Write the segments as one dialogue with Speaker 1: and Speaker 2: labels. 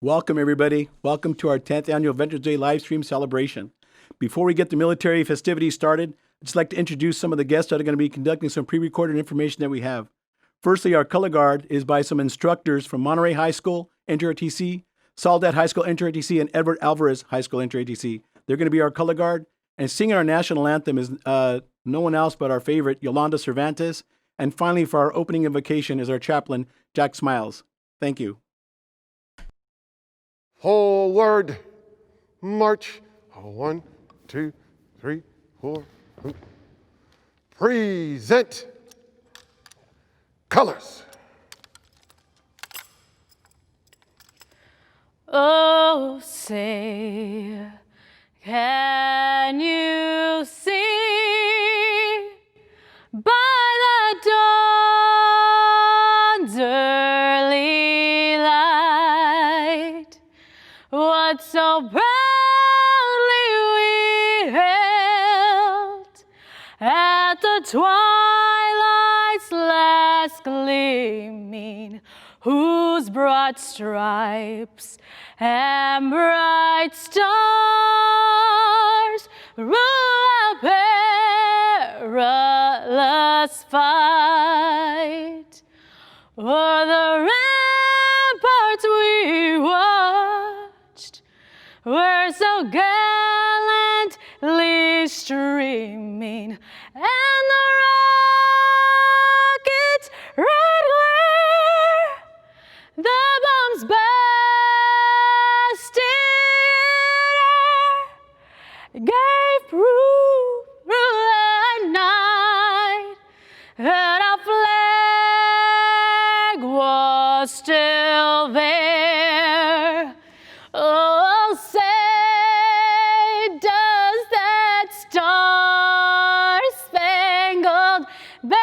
Speaker 1: Welcome, everybody. Welcome to our 10th annual Veterans Day live stream celebration. Before we get the military festivities started, I'd just like to introduce some of the guests that are going to be conducting some pre-recorded information that we have. Firstly, our color guard is by some instructors from Monterey High School, NJRTC, Soledad High School, NJRTC, and Edward Alvarez High School, NJRTC. They're going to be our color guard. And singing our national anthem is no one else but our favorite, Yolanda Cervantes. And finally, for our opening invocation is our chaplain, Jack Smiles. Thank you.
Speaker 2: Forward, march. 1, 2, 3, 4. Present colors.
Speaker 3: Oh, say, can you see by the dawn's early light what so proudly we hailed at the twilight's last gleaming, whose broad stripes and bright stars rule our perilous fight? O'er the ramparts we watched were so gallantly streaming, and the rocket's red glare, the bombs bursting in air, gave proof through the night that our flag was still there. Oh, say, does that star-spangled banner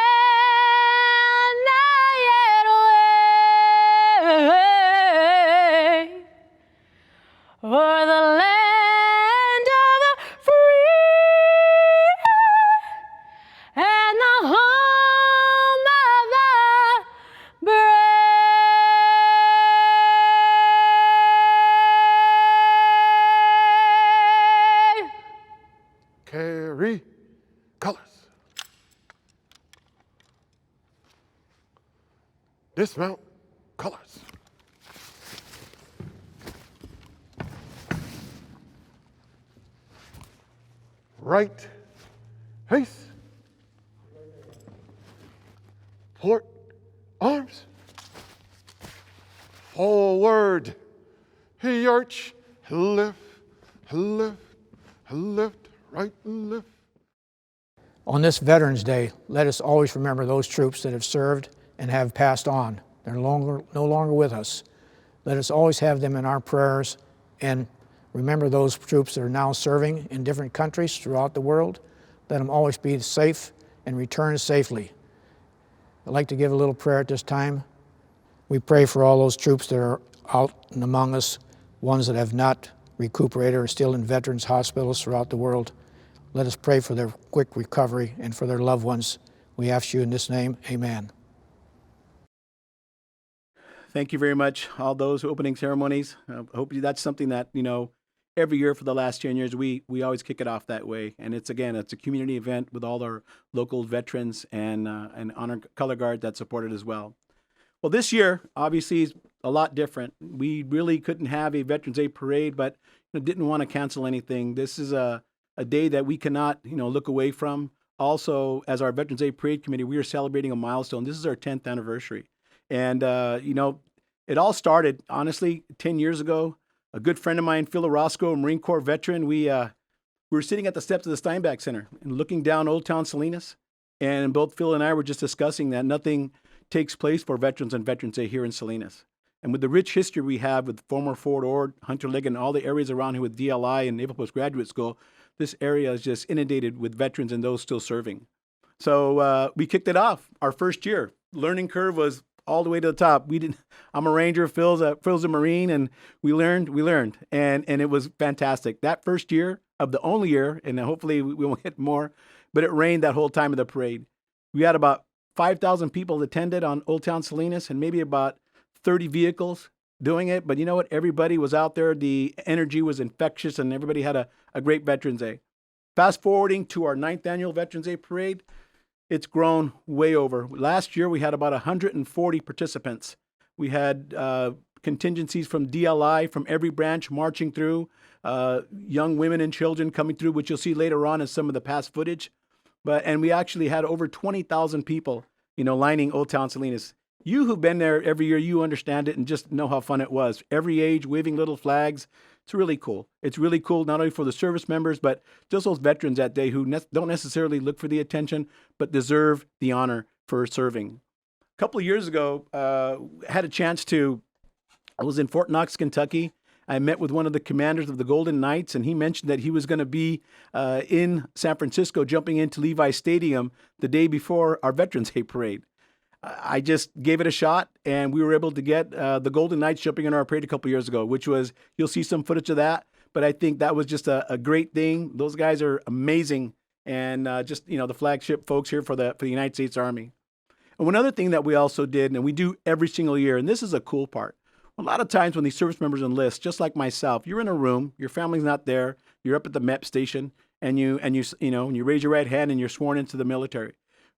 Speaker 3: yet wave o'er the land of the free and the home of the brave?
Speaker 2: Carry colors. Dismount colors. Right face. Port arms. Forward. He arch. Lift. Lift. Lift. Right. Lift.
Speaker 4: On this Veterans Day, let us always remember those troops that have served and have passed on. They're no longer with us. Let us always have them in our prayers and remember those troops that are now serving in different countries throughout the world. Let them always be safe and return safely. I'd like to give a little prayer at this time. We pray for all those troops that are out and among us, ones that have not recuperated or are still in veterans hospitals throughout the world. Let us pray for their quick recovery and for their loved ones. We ask you in this name, amen.
Speaker 1: Thank you very much, all those opening ceremonies. I hope that's something that, every year for the last 10 years, we always kick it off that way. And it's a community event with all our local veterans and honor color guard that support it as well. Well, this year, obviously, is a lot different. We really couldn't have a Veterans Day parade, but didn't want to cancel anything. This is a day that we cannot, look away from. Also, as our Veterans Day Parade Committee, we are celebrating a milestone. This is our 10th anniversary. And, it all started, honestly, 10 years ago. A good friend of mine, Phil Orozco, a Marine Corps veteran, we were sitting at the steps of the Steinbach Center and looking down Old Town Salinas. And both Phil and I were just discussing that nothing takes place for veterans on Veterans Day here in Salinas. And with the rich history we have with former Fort Ord, Hunter Liggett, and all the areas around here with DLI and Naval Postgraduate School, this area is just inundated with veterans and those still serving. So we kicked it off our first year. Learning curve was all the way to the top. I'm a Ranger, Phil's a Marine, and we learned, and it was fantastic. That first year of the only year, and hopefully we won't get more, but it rained that whole time of the parade. We had about 5,000 people attended on Old Town Salinas and maybe about 30 vehicles. doing it, but you know what? Everybody was out there. The energy was infectious, and everybody had a great Veterans Day. Fast forwarding to our 9th annual Veterans Day parade, it's grown way over. Last year, we had about 140 participants. We had contingencies from DLI, from every branch marching through, young women and children coming through, which you'll see later on in some of the past footage. And we actually had over 20,000 people, lining Old Town Salinas. You who've been there every year, you understand it and just know how fun it was. Every age, waving little flags. It's really cool. It's really cool not only for the service members, but just those veterans that day who don't necessarily look for the attention, but deserve the honor for serving. A couple of years ago, had a chance I was in Fort Knox, Kentucky. I met with one of the commanders of the Golden Knights, and he mentioned that he was going to be in San Francisco jumping into Levi Stadium the day before our Veterans Day parade. I just gave it a shot, and we were able to get the Golden Knights jumping in our parade a couple years ago, which was, you'll see some footage of that, but I think that was just a great thing. Those guys are amazing, and the flagship folks here for the United States Army. And one other thing that we also did, and we do every single year, and this is a cool part. A lot of times when these service members enlist, just like myself, you're in a room, your family's not there, you're up at the MEP station, and you raise your right hand and you're sworn into the military.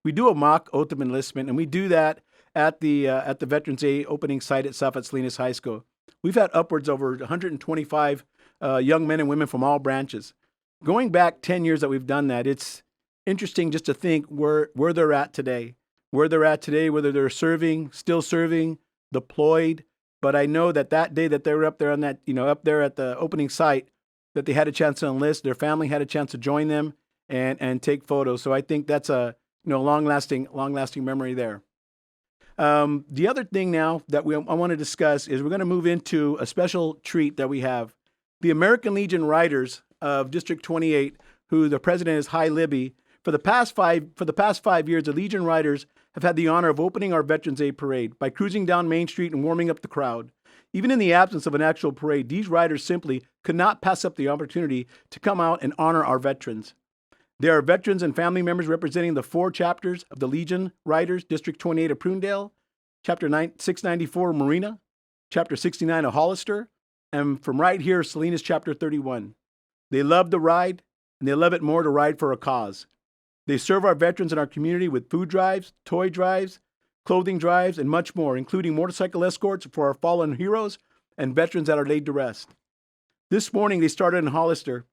Speaker 1: We do a mock oath of enlistment, and we do that at the Veterans Day opening site itself at Salinas High School. We've had upwards over 125 young men and women from all branches. Going back 10 years that we've done that, it's interesting just to think where they're at today. Where they're at today, whether they're serving, still serving, deployed. But I know that day that they were up there on that, up there at the opening site, that they had a chance to enlist. Their family had a chance to join them and take photos. So I think that's a long-lasting memory there. The other thing now that I want to discuss is we're going to move into a special treat that we have. The American Legion Riders of District 28, who the president is High Libby. For the past 5 years, the Legion Riders have had the honor of opening our Veterans Day parade by cruising down Main Street and warming up the crowd. Even in the absence of an actual parade, these riders simply could not pass up the opportunity to come out and honor our veterans. There are veterans and family members representing the 4 chapters of the Legion Riders, District 28 of Prunedale, Chapter 694 Marina, Chapter 69 of Hollister, and from right here, Salinas Chapter 31. They love to ride, and they love it more to ride for a cause. They serve our veterans in our community with food drives, toy drives, clothing drives, and much more, including motorcycle escorts for our fallen heroes and veterans that are laid to rest. This morning, they started in Hollister,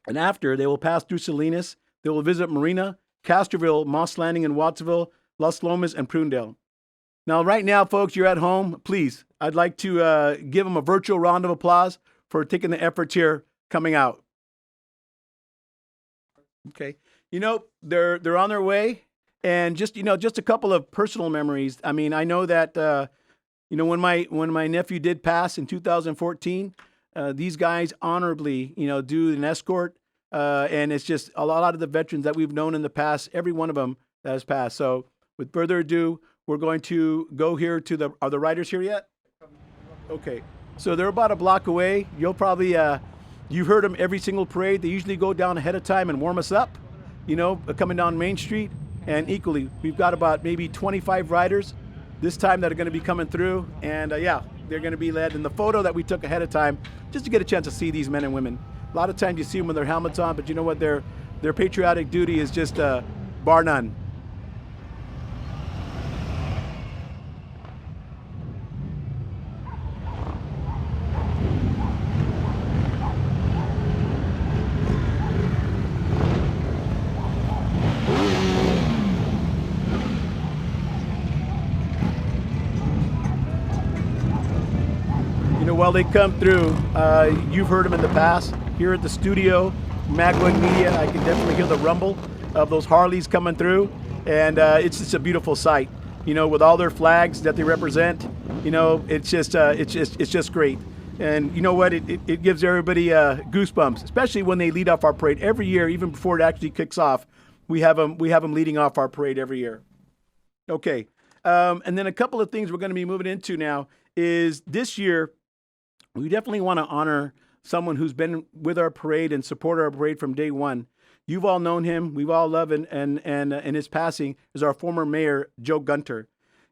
Speaker 1: and after, they will pass through Salinas. They will visit Marina, Castroville, Moss Landing in Wattsville, Las Lomas, and Prunedale. Now, right now, folks, you're at home. Please, I'd like to give them a virtual round of applause for taking the efforts here coming out. Okay. They're on their way, and just a couple of personal memories. I mean, I know that when my nephew did pass in 2014, these guys honorably do an escort, and it's just a lot of the veterans that we've known in the past. Every one of them that has passed. So, with further ado, we're going to go here to are the riders here yet? Okay, so they're about a block away. You'll probably you've heard them every single parade. They usually go down ahead of time and warm us up. Coming down Main Street, and equally, we've got about maybe 25 riders this time that are going to be coming through, and they're going to be led. And the photo that we took ahead of time, just to get a chance to see these men and women. A lot of times you see them with their helmets on, but you know what? Their patriotic duty is just bar none. While they come through, you've heard them in the past. Here at the studio, Magwin Media, I can definitely hear the rumble of those Harleys coming through, and it's just a beautiful sight. With all their flags that they represent, it's just great. And you know what? It gives everybody goosebumps, especially when they lead off our parade every year. Even before it actually kicks off, we have them leading off our parade every year. Okay, and then a couple of things we're going to be moving into now is this year. We definitely want to honor someone who's been with our parade and supported our parade from day one. You've all known him. We've all loved and his passing is our former mayor, Joe Gunter.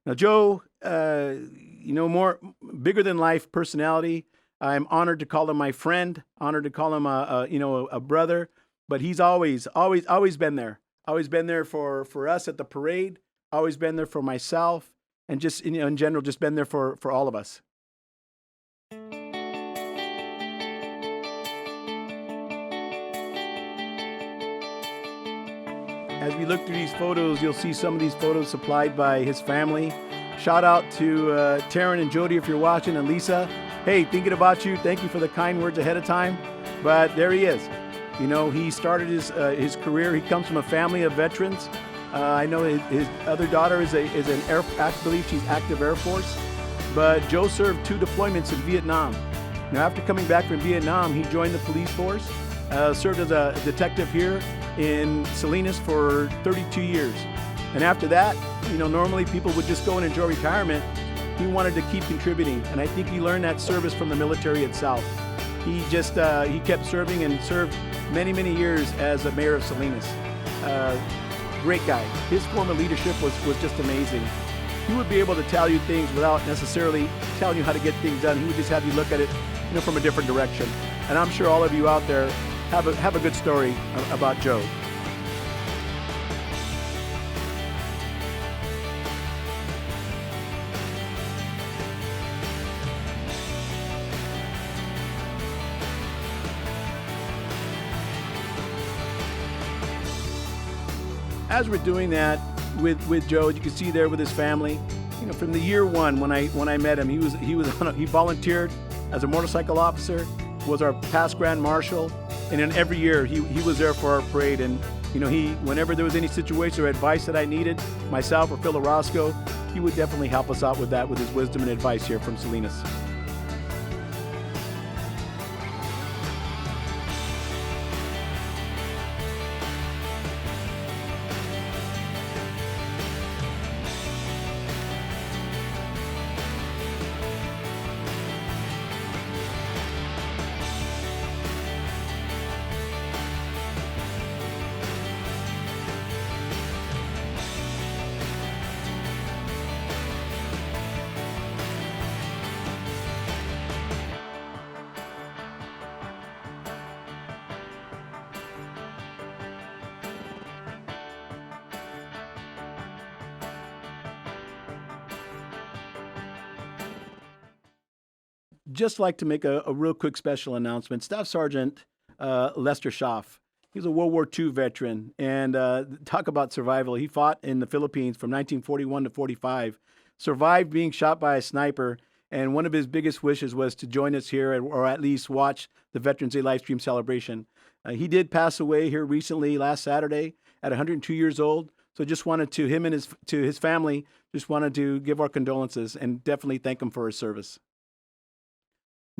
Speaker 1: Now, Joe, more bigger than life personality. I'm honored to call him my friend, honored to call him a brother, but he's always been there. Always been there for us at the parade, always been there for myself, and just in general, just been there for all of us. As we look through these photos, you'll see some of these photos supplied by his family. Shout out to Taryn and Jody if you're watching, and Lisa. Hey, thinking about you. Thank you for the kind words ahead of time. But there he is. He started his career. He comes from a family of veterans. I know his other daughter is I believe she's active Air Force. But Joe served 2 deployments in Vietnam. Now, after coming back from Vietnam, he joined the police force, served as a detective here in Salinas for 32 years. And after that, normally people would just go and enjoy retirement. He wanted to keep contributing, and I think he learned that service from the military itself. He just he kept serving and served many, many years as a mayor of Salinas. Great guy. His form of leadership was just amazing. He would be able to tell you things without necessarily telling you how to get things done. He would just have you look at it, from a different direction. And I'm sure all of you out there have a good story about Joe. As we're doing that with Joe, you can see there with his family, from the year one when I met him, he volunteered as a motorcycle officer, was our past Grand Marshal, and then every year he was there for our parade. And whenever there was any situation or advice that I needed, myself or Phil Orozco, he would definitely help us out with that with his wisdom and advice here from Salinas. Just like to make a real quick special announcement. Staff Sergeant Lester Schaff, he's a World War II veteran, and talk about survival. He fought in the Philippines from 1941 to 45, survived being shot by a sniper, and one of his biggest wishes was to join us here or at least watch the Veterans Day live stream celebration. He did pass away here recently, last Saturday, at 102 years old. So just wanted to him and his family, just wanted to give our condolences and definitely thank him for his service.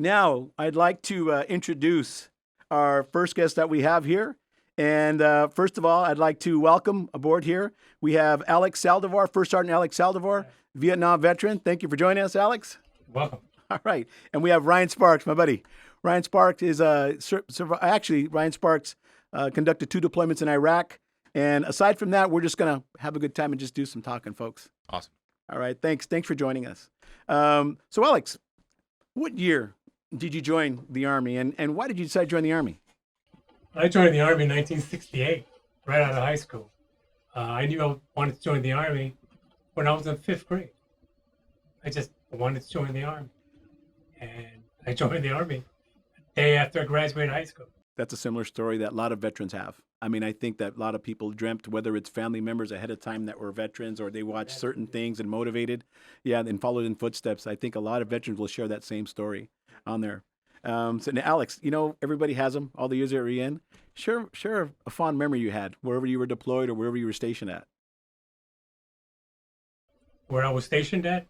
Speaker 1: Now, I'd like to introduce our first guest that we have here. And first of all, I'd like to welcome aboard here. We have Alex Saldivar, First Sergeant Alex Saldivar, Vietnam veteran. Thank you for joining us, Alex.
Speaker 5: Welcome.
Speaker 1: All right. And we have Ryan Sparks, my buddy. Ryan Sparks is Ryan Sparks conducted 2 deployments in Iraq. And aside from that, we're just going to have a good time and just do some talking, folks.
Speaker 5: Awesome.
Speaker 1: All right. Thanks for joining us. So, Alex, what year did you join the Army, and why did you decide to join the Army?
Speaker 5: I joined the Army in 1968, right out of high school. I knew I wanted to join the Army when I was in 5th grade. I just wanted to join the Army. And I joined the Army the day after I graduated high school.
Speaker 1: That's a similar story that a lot of veterans have. I mean, I think that a lot of people dreamt, whether it's family members ahead of time that were veterans or they watched certain things and motivated, and followed in footsteps. I think a lot of veterans will share that same story on there. So now, Alex, everybody has them, all the years they were in. Share a fond memory you had wherever you were deployed or wherever you were stationed at.
Speaker 5: Where I was stationed at,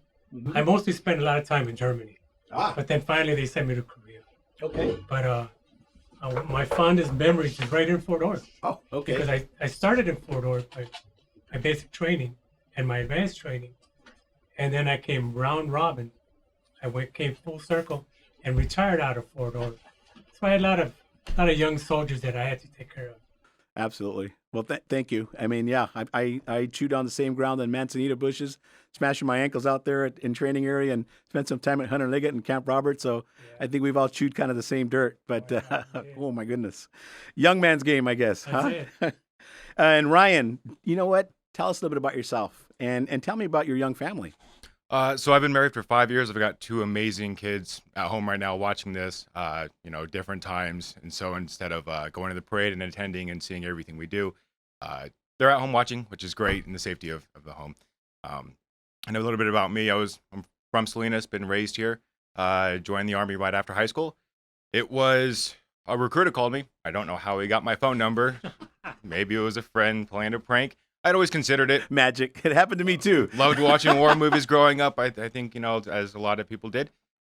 Speaker 5: I mostly spent a lot of time in Germany. But then finally they sent me to Korea.
Speaker 1: Okay.
Speaker 5: But my fondest memories is right in Fort Ord.
Speaker 1: Oh, okay.
Speaker 5: Because I started in Fort Ord, my basic training and my advanced training. And then I came round robin. Came full circle and retired out of Fort Ord. So I had a lot of young soldiers that I had to take care of.
Speaker 1: Absolutely. Well, thank you. I mean, yeah, I chewed on the same ground in Manzanita bushes, smashing my ankles out there in training area, and spent some time at Hunter Liggett and Camp Robert. So I think we've all chewed kind of the same dirt. But oh my goodness, young man's game, I guess.
Speaker 5: That's
Speaker 1: Huh? And Ryan, you know what? Tell us a little bit about yourself, and tell me about your young family.
Speaker 6: So I've been married for 5 years. I've got two amazing kids at home right now watching this, different times. And so instead of going to the parade and attending and seeing everything we do, they're at home watching, which is great in the safety of the home. I know a little bit about me. I'm from Salinas, been raised here, joined the Army right after high school. It was a recruiter called me. I don't know how he got my phone number. Maybe it was a friend playing a prank. I'd always considered it.
Speaker 1: Magic. It happened to me too.
Speaker 6: Loved watching war movies growing up. I think, as a lot of people did.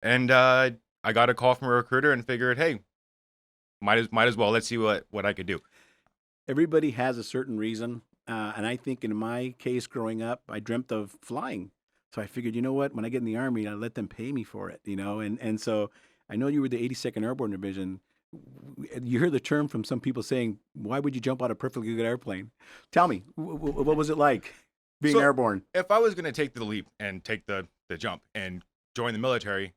Speaker 6: And I got a call from a recruiter and figured, hey, might as well. Let's see what I could do.
Speaker 1: Everybody has a certain reason. And I think in my case growing up, I dreamt of flying. So I figured, you know what, when I get in the Army, I let them pay me for it, And so I know you were the 82nd Airborne Division. You hear the term from some people saying, why would you jump out of a perfectly good airplane? Tell me, what was it like being airborne?
Speaker 6: If I was going to take the leap and take the jump and join the military,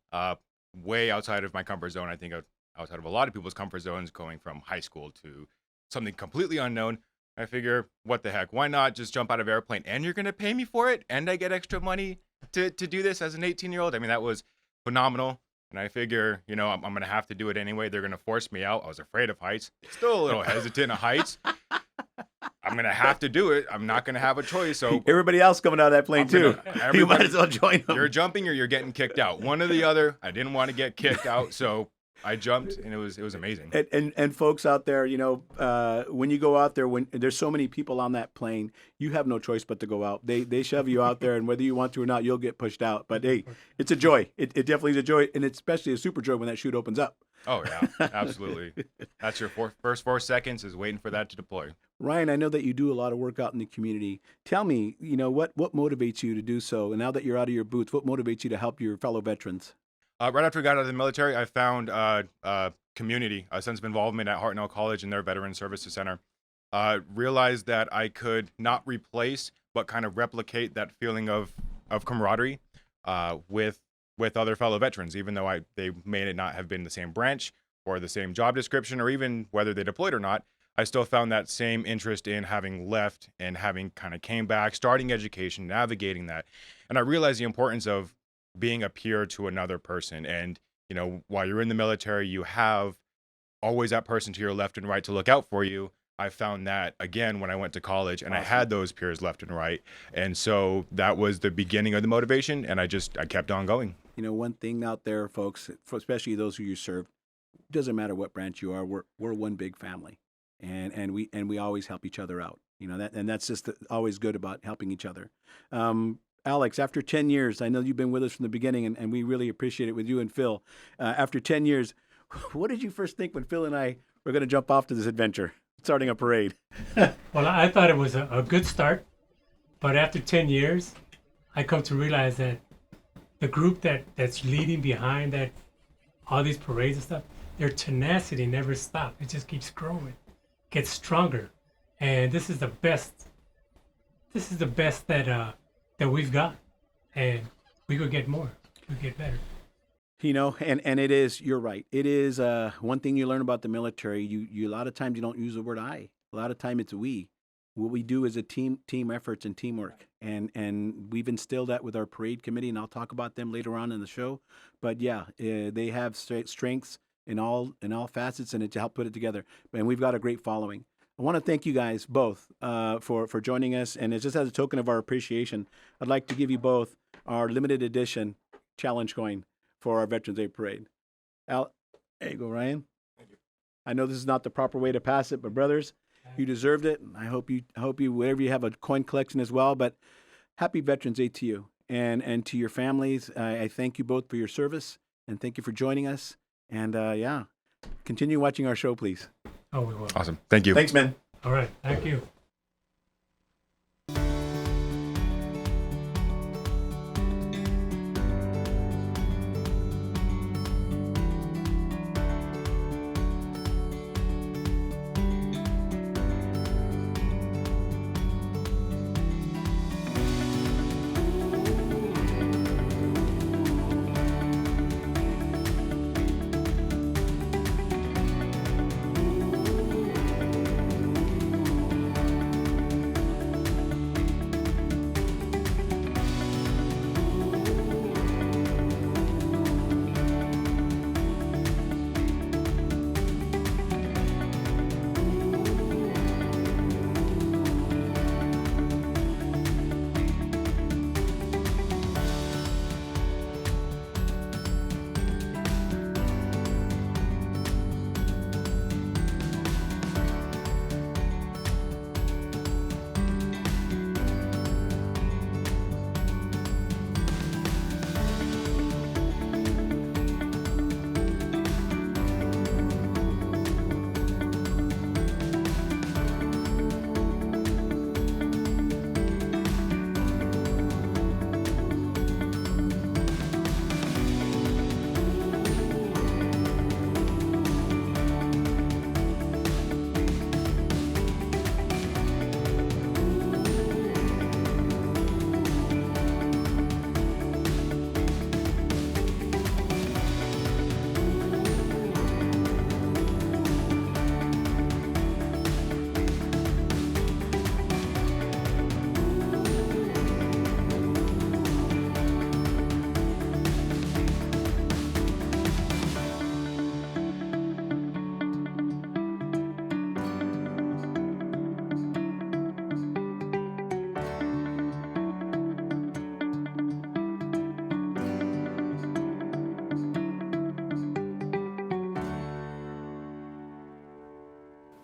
Speaker 6: way outside of my comfort zone, I think outside of a lot of people's comfort zones, going from high school to something completely unknown, I figure, what the heck? Why not just jump out of airplane? And you're going to pay me for it? And I get extra money to do this as an 18-year-old? I mean, that was phenomenal. And I figure, I'm going to have to do it anyway. They're going to force me out. I was afraid of heights. Still a little hesitant of heights. I'm going to have to do it. I'm not going to have a choice. So
Speaker 1: everybody else coming out of that plane too. You might as well join them.
Speaker 6: You're jumping or you're getting kicked out. One or the other. I didn't want to get kicked out, so I jumped, and it was amazing.
Speaker 1: And folks out there, when you go out there, when there's so many people on that plane, you have no choice but to go out. They shove you out there, and whether you want to or not, you'll get pushed out. But hey, it's a joy. It definitely is a joy, and it's especially a super joy when that chute opens up.
Speaker 6: Oh yeah, absolutely. That's your first 4 seconds is waiting for that to deploy.
Speaker 1: Ryan, I know that you do a lot of work out in the community. Tell me, what motivates you to do so? And now that you're out of your boots, what motivates you to help your fellow veterans?
Speaker 6: Right after I got out of the military, I found community, a sense of involvement at Hartnell College and their Veteran Services Center. Realized that I could not replace, but kind of replicate that feeling of camaraderie with other fellow veterans, even though they may not have been the same branch or the same job description, or even whether they deployed or not. I still found that same interest in having left and having kind of came back, starting education, navigating that. And I realized the importance of being a peer to another person. And, while you're in the military, you have always that person to your left and right to look out for you. I found that again when I went to college, and
Speaker 1: Awesome.
Speaker 6: I had those peers left and right. And so that was the beginning of the motivation, and I kept on going.
Speaker 1: One thing out there, folks, especially those who you serve, doesn't matter what branch you are, we're one big family. And we always help each other out. That's just always good about helping each other. Alex, after 10 years, I know you've been with us from the beginning, and we really appreciate it with you and Phil. After 10 years, what did you first think when Phil and I were going to jump off to this adventure, starting a parade?
Speaker 5: Well, I thought it was a good start, but after 10 years, I come to realize that the group that's leading behind all these parades and stuff, their tenacity never stops. It just keeps growing, gets stronger, and this is the best. This is the best that we've got, and we could get more. We could get better.
Speaker 1: And it is, you're right. It is one thing you learn about the military. You a lot of times you don't use the word I. A lot of time it's we. What we do is a team efforts and teamwork. And we've instilled that with our parade committee, and I'll talk about them later on in the show. But yeah, they have strengths in all facets, and to help put it together. And we've got a great following. I want to thank you guys both for joining us. And it's just as a token of our appreciation, I'd like to give you both our limited edition challenge coin for our Veterans Day Parade. There you go, Ryan.
Speaker 6: Thank you.
Speaker 1: I know this is not the proper way to pass it, but brothers, you deserved it. I hope you whatever you have a coin collection as well. But happy Veterans Day to you and to your families. I thank you both for your service, and thank you for joining us. And continue watching our show, please.
Speaker 5: Oh, we will.
Speaker 6: Awesome. Thank you.
Speaker 1: Thanks, man.
Speaker 5: All right. Thank you.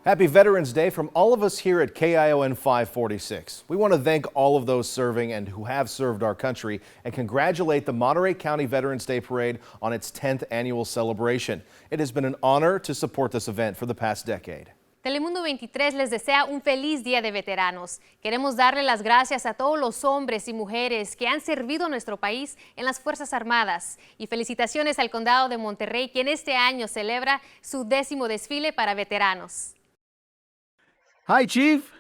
Speaker 7: Happy Veterans Day from all of us here at KION 546. We want to thank all of those serving and who have served our country and congratulate the Monterey County Veterans Day Parade on its 10th annual celebration. It has been an honor to support this event for the past decade.
Speaker 8: Telemundo 23 les desea un feliz Día de Veteranos. Queremos darle las gracias a todos los hombres y mujeres que han servido a nuestro país en las Fuerzas Armadas. Y felicitaciones al Condado de Monterrey, quien este año celebra su 10º desfile para veteranos.
Speaker 1: Hi, Chief.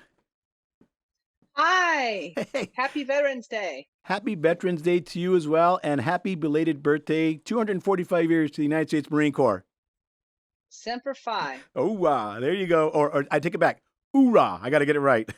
Speaker 9: Hi.
Speaker 1: Hey.
Speaker 9: Happy Veterans Day.
Speaker 1: Happy Veterans Day to you as well, and happy belated birthday, 245 years to the United States Marine Corps.
Speaker 9: Semper Fi.
Speaker 1: Oh, wow. There you go. Or I take it back. Hoorah. I got to get it right.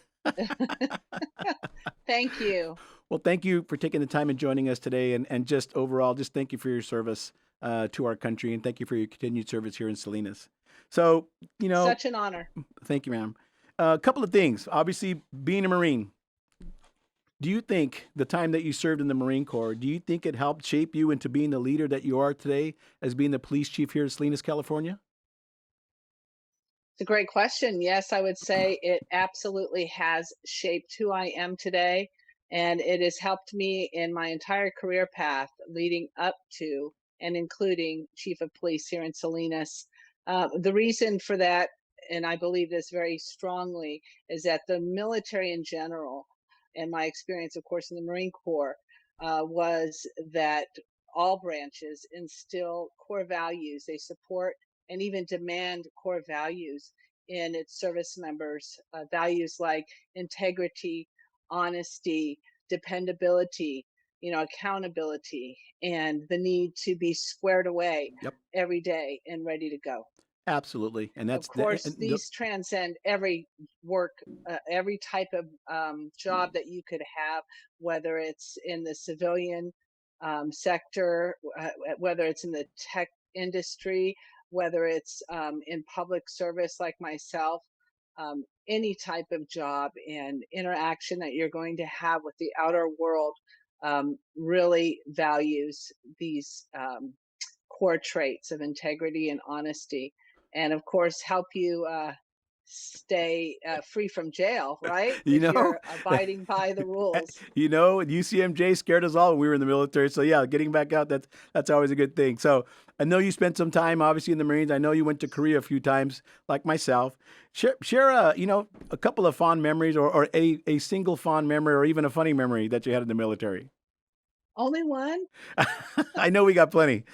Speaker 9: Thank you.
Speaker 1: Well, thank you for taking the time and joining us today. And just overall, just thank you for your service to our country. And thank you for your continued service here in Salinas. So,
Speaker 9: Such an honor.
Speaker 1: Thank you, ma'am. A couple of things. Obviously, being a Marine, do you think the time that you served in the Marine Corps, do you think it helped shape you into being the leader that you are today as being the police chief here in Salinas, California?
Speaker 9: It's a great question. Yes, I would say it absolutely has shaped who I am today. And it has helped me in my entire career path leading up to and including Chief of Police here in Salinas. The reason for that, and I believe this very strongly, is that the military in general, and my experience, of course, in the Marine Corps, was that all branches instill core values. They support and even demand core values in its service members, values like integrity, honesty, dependability, accountability, and the need to be squared away
Speaker 1: Yep.
Speaker 9: every day and ready to go.
Speaker 1: Absolutely. And that's
Speaker 9: Of course, these transcend every work, every type of job that you could have, whether it's in the civilian sector, whether it's in the tech industry, whether it's in public service like myself, any type of job and interaction that you're going to have with the outer world really values these core traits of integrity and honesty, and of course help you stay free from jail, right? If you're abiding by the rules.
Speaker 1: UCMJ scared us all when we were in the military. So yeah, getting back out, that's always a good thing. So I know you spent some time obviously in the Marines. I know you went to Korea a few times, like myself. Share a couple of fond memories or a single fond memory or even a funny memory that you had in the military.
Speaker 9: Only one?
Speaker 1: I know we got plenty.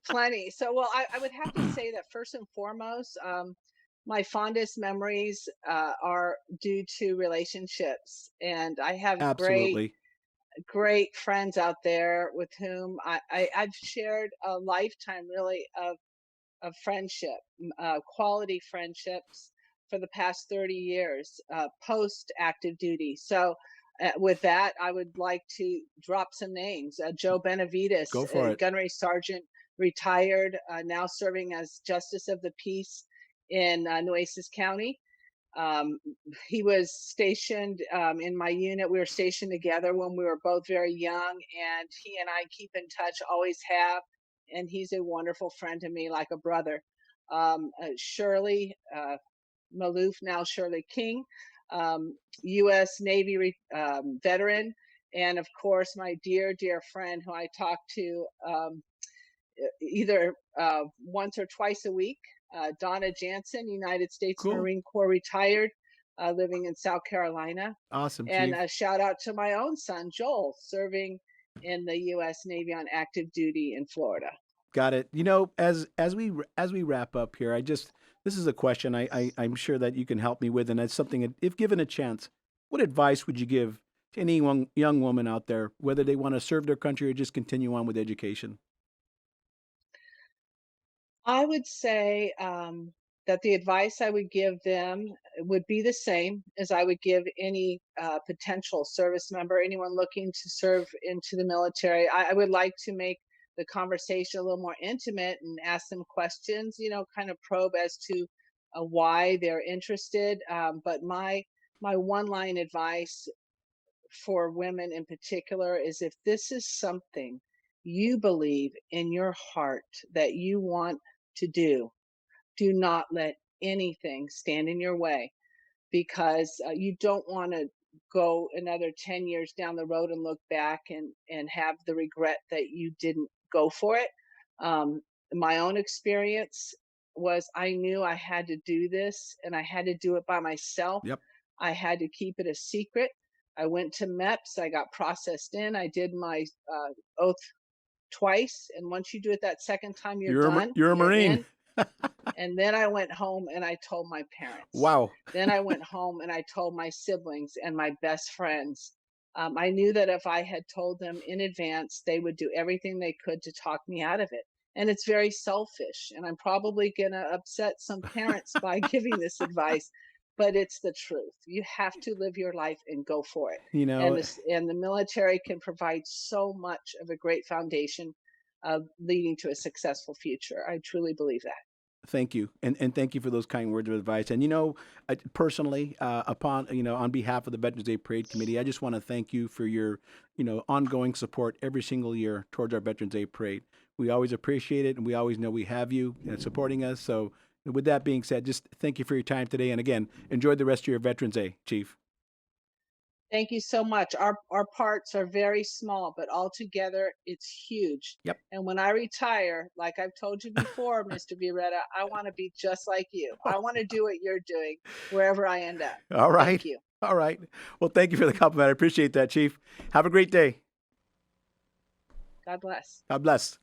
Speaker 9: Plenty. So, well, I would have to say that first and foremost, my fondest memories are due to relationships, and I have
Speaker 1: Absolutely.
Speaker 9: great friends out there with whom I've shared a lifetime really of friendship, quality friendships for the past 30 years post active duty. So with that, I would like to drop some names. Joe Benavides,
Speaker 1: Go for it.
Speaker 9: gunnery sergeant, retired, now serving as Justice of the Peace in Nueces County. He was stationed in my unit. We were stationed together when we were both very young, and he and I keep in touch, always have. And he's a wonderful friend to me, like a brother. Shirley Maloof, now Shirley King, U.S. Navy veteran, and of course my dear friend who I talk to either once or twice a week, Donna Jansen, United States
Speaker 1: Cool.
Speaker 9: Marine Corps retired, living in South Carolina.
Speaker 1: Awesome,
Speaker 9: And
Speaker 1: Chief.
Speaker 9: a shout out to my own son, Joel, serving in the U.S. Navy on active duty in Florida.
Speaker 1: Got it. As we wrap up here, this is a question I'm sure that you can help me with, and it's something, if given a chance, what advice would you give to any young woman out there, whether they want to serve their country or just continue on with education?
Speaker 9: I would say that the advice I would give them would be the same as I would give any potential service member, anyone looking to serve into the military. I would like to make the conversation a little more intimate and ask them questions, kind of probe as to why they're interested. But my one line advice for women in particular is, if this is something you believe in your heart that you want to do not let anything stand in your way, because you don't want to go another 10 years down the road and look back and have the regret that you didn't go for it. Um, my own experience was I knew I had to do this and I had to do it by myself.
Speaker 1: Yep.
Speaker 9: I had to keep it a secret. I went to MEPS, I got processed in, I did my oath twice. And once you do it that second time, you're done.
Speaker 1: You're a Marine.
Speaker 9: In. And then I went home and I told my parents.
Speaker 1: Wow.
Speaker 9: Then I went home and I told my siblings and my best friends. I knew that if I had told them in advance, they would do everything they could to talk me out of it. And it's very selfish. And I'm probably going to upset some parents by giving this advice, but it's the truth. You have to live your life and go for it.
Speaker 1: You know,
Speaker 9: And the military can provide so much of a great foundation of leading to a successful future. I truly believe that.
Speaker 1: thank you, and thank you for those kind words of advice. And you know, personally, on behalf of the Veterans Day Parade Committee, I just want to thank you for your, ongoing support every single year towards our Veterans Day Parade. We always appreciate it, and we always know we have you supporting us. So, with that being said, just thank you for your time today, and again, enjoy the rest of your Veterans Day, Chief.
Speaker 9: Thank you so much. Our parts are very small, but all together it's huge.
Speaker 1: Yep.
Speaker 9: And when I retire, like I've told you before, Mr. Violetta, I want to be just like you. I want to do what you're doing wherever I end up.
Speaker 1: All right.
Speaker 9: Thank you.
Speaker 1: All right. Well, thank you for the compliment. I appreciate that, Chief. Have a great day.
Speaker 9: God bless.
Speaker 1: God bless.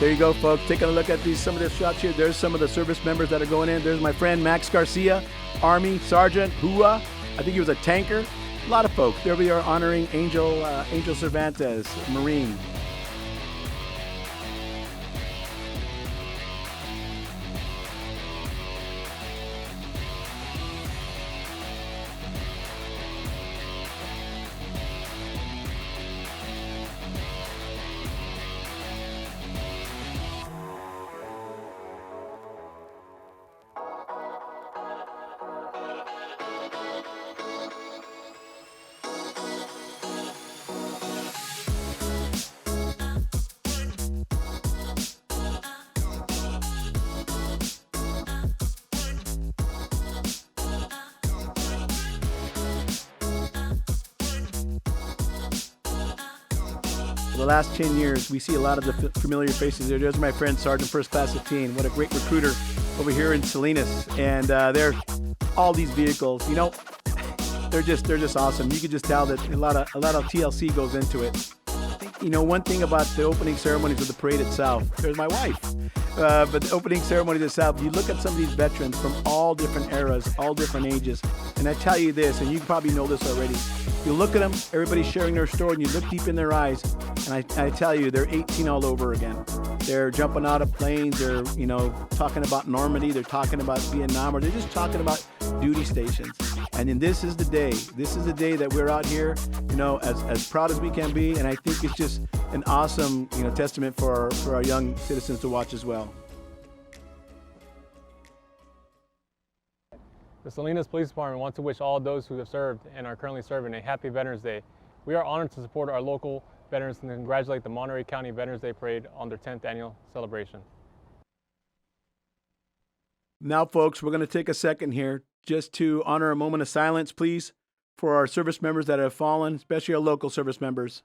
Speaker 1: There you go, folks. Taking a look at some of the shots here. There's some of the service members that are going in. There's my friend Max Garcia, Army Sergeant Hua. I think he was a tanker. A lot of folks. There we are honoring Angel Cervantes, Marine. For the last 10 years, we see a lot of the familiar faces there. There's my friend, Sergeant First Class 15. What a great recruiter over here in Salinas. And they're all these vehicles, they're just awesome. You can just tell that a lot of TLC goes into it. One thing about the opening ceremonies of the parade itself, there's my wife. But the opening ceremonies itself, you look at some of these veterans from all different eras, all different ages, and I tell you this, and you probably know this already. You look at them, everybody's sharing their story, and you look deep in their eyes, and I tell you, they're 18 all over again. They're jumping out of planes, they're, talking about Normandy, they're talking about Vietnam, or they're just talking about duty stations. And then this is the day that we're out here, as proud as we can be, and I think it's just an awesome, testament for our young citizens to watch as well.
Speaker 10: The Salinas Police Department wants to wish all those who have served and are currently serving a happy Veterans Day. We are honored to support our local veterans and congratulate the Monterey County Veterans Day Parade on their 10th annual celebration.
Speaker 1: Now, folks, we're going to take a second here just to honor a moment of silence, please, for our service members that have fallen, especially our local service members.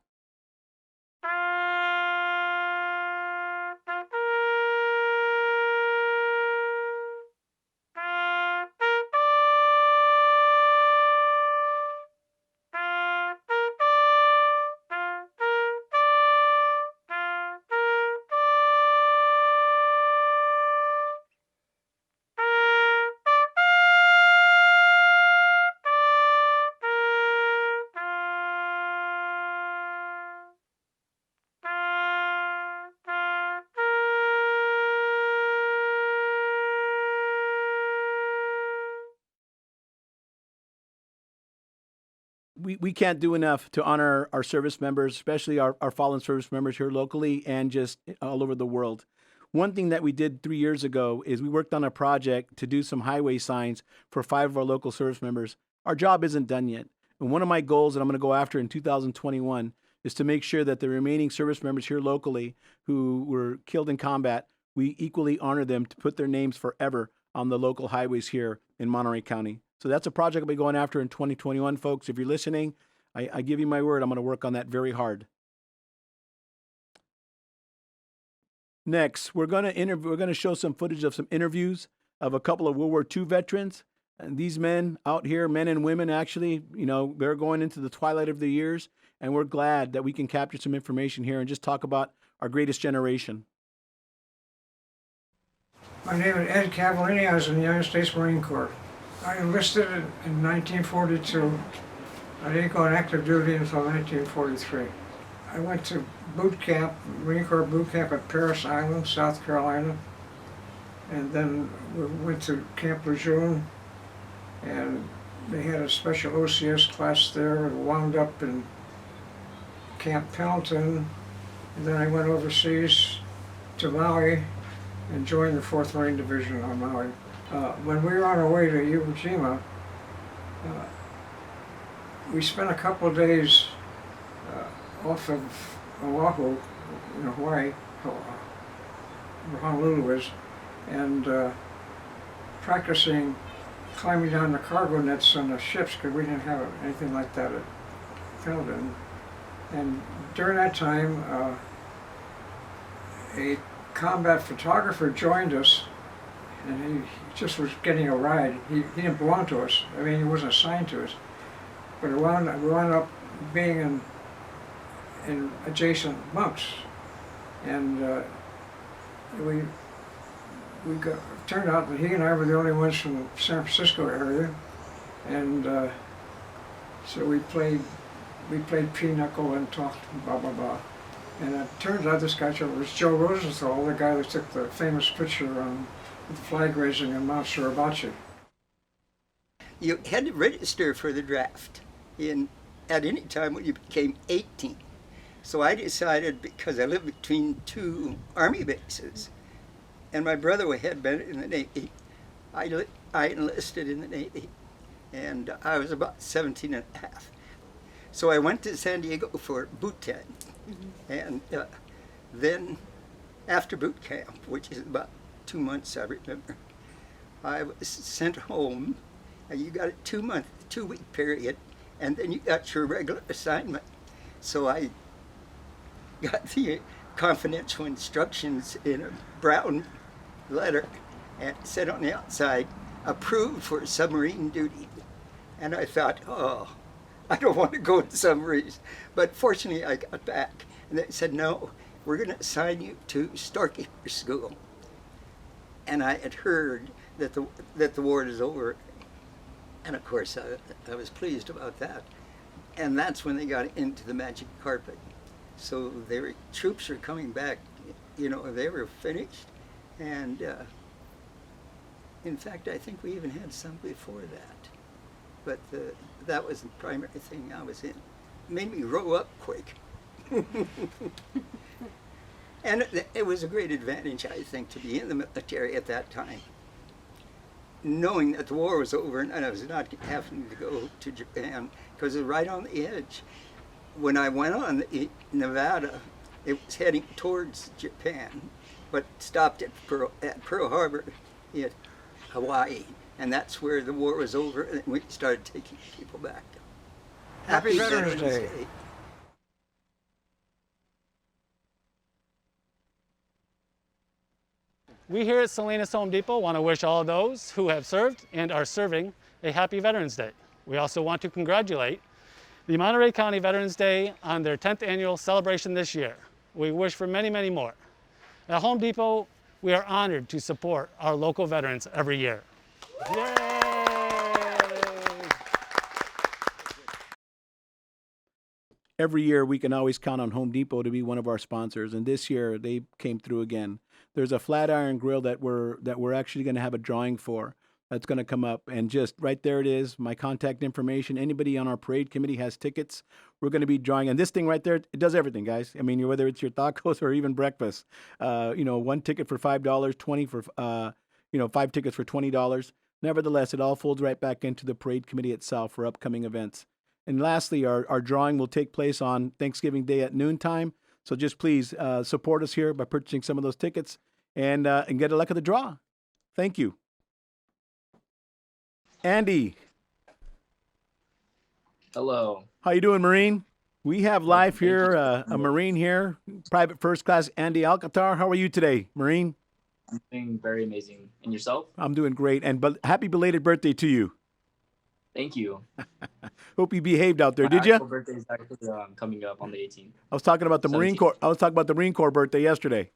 Speaker 1: We can't do enough to honor our service members, especially our fallen service members here locally and just all over the world. One thing that we did 3 years ago is we worked on a project to do some highway signs for 5 of our local service members. Our job isn't done yet. And one of my goals that I'm going to go after in 2021 is to make sure that the remaining service members here locally who were killed in combat, we equally honor them to put their names forever on the local highways here in Monterey County. So that's a project I'll be going after in 2021, folks. If you're listening, I give you my word, I'm going to work on that very hard. Next, we're going to show some footage of some interviews of a couple of World War II veterans. And these men out here, men and women actually, they're going into the twilight of their years. And we're glad that we can capture some information here and just talk about our greatest generation.
Speaker 4: My name is Ed Cavallini. I was in the United States Marine Corps. I enlisted in 1942. I didn't go on active duty until 1943. I went to boot camp, Marine Corps boot camp at Parris Island, South Carolina. And then we went to Camp Lejeune, and they had a special OCS class there and wound up in Camp Pendleton. And then I went overseas to Maui and joined the 4th Marine Division on Maui. When we were on our way to Iwo Jima, we spent a couple of days off of Oahu, in Hawaii, where Honolulu is, and practicing climbing down the cargo nets on the ships, because we didn't have anything like that at Pendleton. And during that time, a combat photographer joined us, and he just was getting a ride. He didn't belong to us. I mean, he wasn't assigned to us. But we wound up being in adjacent bunks, and turned out that he and I were the only ones from the San Francisco area, and so we played pinochle and talked blah blah blah. And it turns out this guy was Joe Rosenthal, the guy that took the famous picture with the flag raising in Mount Suribachi.
Speaker 11: You had to register for the draft at any time when you became 18. So I decided, because I lived between 2 Army bases, and my brother had been in the Navy, I enlisted in the Navy, and I was about 17 and a half. So I went to San Diego for boot camp. And then after boot camp, which is about 2 months, I remember, I was sent home. And you got a 2-week period, and then you got your regular assignment. So I got the confidential instructions in a brown letter, and it said on the outside, approved for submarine duty. And I thought, oh, I don't want to go in submarines. But fortunately, I got back, and they said, no, we're going to assign you to storekeeper school. And I had heard that the war is over. And of course, I was pleased about that. And that's when they got into the magic carpet. So their troops are coming back, they were finished. And in fact, I think we even had some before that. But that was the primary thing I was in. It made me grow up quick. And it was a great advantage, I think, to be in the military at that time, knowing that the war was over and I was not having to go to Japan, because it was right on the edge. When I went on Nevada, it was heading towards Japan, but stopped at Pearl Harbor in Hawaii, and that's where the war was over, and we started taking people back.
Speaker 4: Happy Veterans Day.
Speaker 12: We here at Salinas Home Depot want to wish all those who have served and are serving a happy Veterans Day. We also want to congratulate the Monterey County Veterans Day on their 10th annual celebration this year. We wish for many, many more. At Home Depot, we are honored to support our local veterans every year. Yay!
Speaker 1: Every year, we can always count on Home Depot to be one of our sponsors, and this year they came through again. There's a flat iron grill that we're actually going to have a drawing for. that's going to come up. And just right there it is, my contact information. Anybody on our parade committee has tickets. We're going to be drawing. And this thing right there, it does everything, guys. I mean, whether it's your tacos or even breakfast, one ticket for $5, 20 for, 5 tickets for $20. Nevertheless, it all folds right back into the parade committee itself for upcoming events. And lastly, our drawing will take place on Thanksgiving Day at noontime. So just please support us here by purchasing some of those tickets and get a luck of the draw. Thank you. Andy.
Speaker 13: Hello.
Speaker 1: How you doing, Marine? We have live here a Marine here, Private First Class Andy Alcatar. How are you today, Marine?
Speaker 13: I'm doing very amazing. And yourself?
Speaker 1: I'm doing great. And happy belated birthday to you.
Speaker 13: Thank you.
Speaker 1: Hope you behaved out there.
Speaker 13: My
Speaker 1: Did you?
Speaker 13: actual birthday is actually coming up on the 18th.
Speaker 1: I was talking about the Marine
Speaker 13: 17th.
Speaker 1: Corps. I was talking about the Marine Corps birthday yesterday.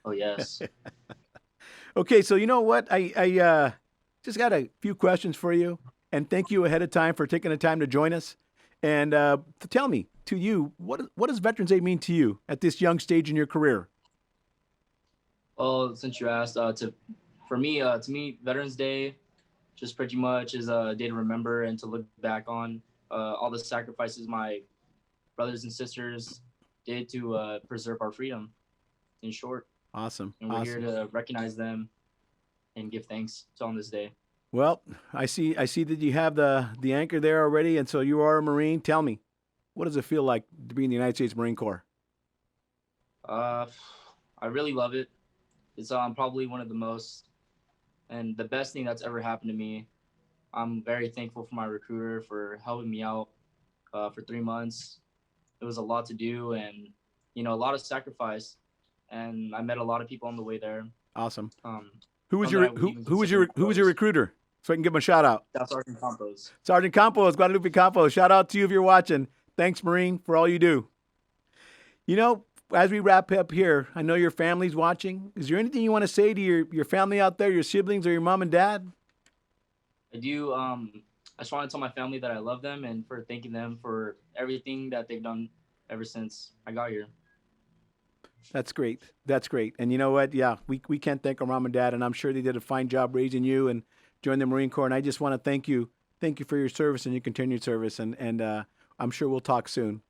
Speaker 13: Oh, yes.
Speaker 1: Okay, so you know what? I just got a few questions for you, and thank you ahead of time for taking the time to join us. And tell me, to you, what does Veterans Day mean to you at this young stage in your career?
Speaker 13: Well, since you asked, to me, Veterans Day just pretty much is a day to remember and to look back on all the sacrifices my brothers and sisters did to preserve our freedom, in short.
Speaker 1: Awesome.
Speaker 13: And we're here to recognize them and give thanks on this day.
Speaker 1: Well, I see that you have the anchor there already, and so you are a Marine. Tell me, what does it feel like to be in the United States Marine Corps?
Speaker 13: I really love it. It's probably one of the most and the best thing that's ever happened to me. I'm very thankful for my recruiter for helping me out for 3 months. It was a lot to do and, a lot of sacrifice. And I met a lot of people on the way there.
Speaker 1: Awesome. Who was your recruiter? So I can give him a shout out.
Speaker 13: That's Sergeant Campos.
Speaker 1: Sergeant Campos, Guadalupe Campos. Shout out to you if you're watching. Thanks, Marine, for all you do. As we wrap up here, I know your family's watching. Is there anything you want to say to your family out there, your siblings or your mom and dad?
Speaker 13: I do. I just want to tell my family that I love them and for thanking them for everything that they've done ever since I got here.
Speaker 1: That's great. That's great. And you know what? Yeah, we can't thank our mom and dad, and I'm sure they did a fine job raising you and joining the Marine Corps. And I just want to thank you. Thank you for your service and your continued service. And I'm sure we'll talk soon.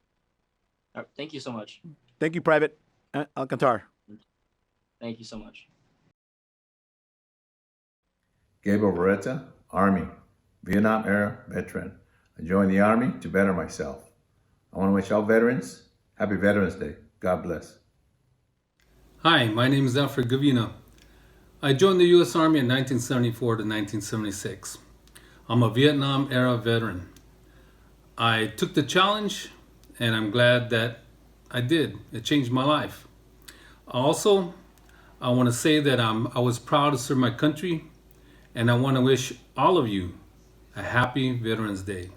Speaker 13: All right, thank you so much.
Speaker 1: Thank you, Private Alcantar.
Speaker 13: Thank you so much.
Speaker 14: Gabriel Beretta, Army, Vietnam-era veteran. I joined the Army to better myself. I want to wish all veterans happy Veterans Day. God bless.
Speaker 15: Hi, my name is Alfred Gavino. I joined the U.S. Army in 1974 to 1976. I'm a Vietnam-era veteran. I took the challenge, and I'm glad that I did. It changed my life. Also, I want to say that I was proud to serve my country, and I want to wish all of you a happy Veterans Day.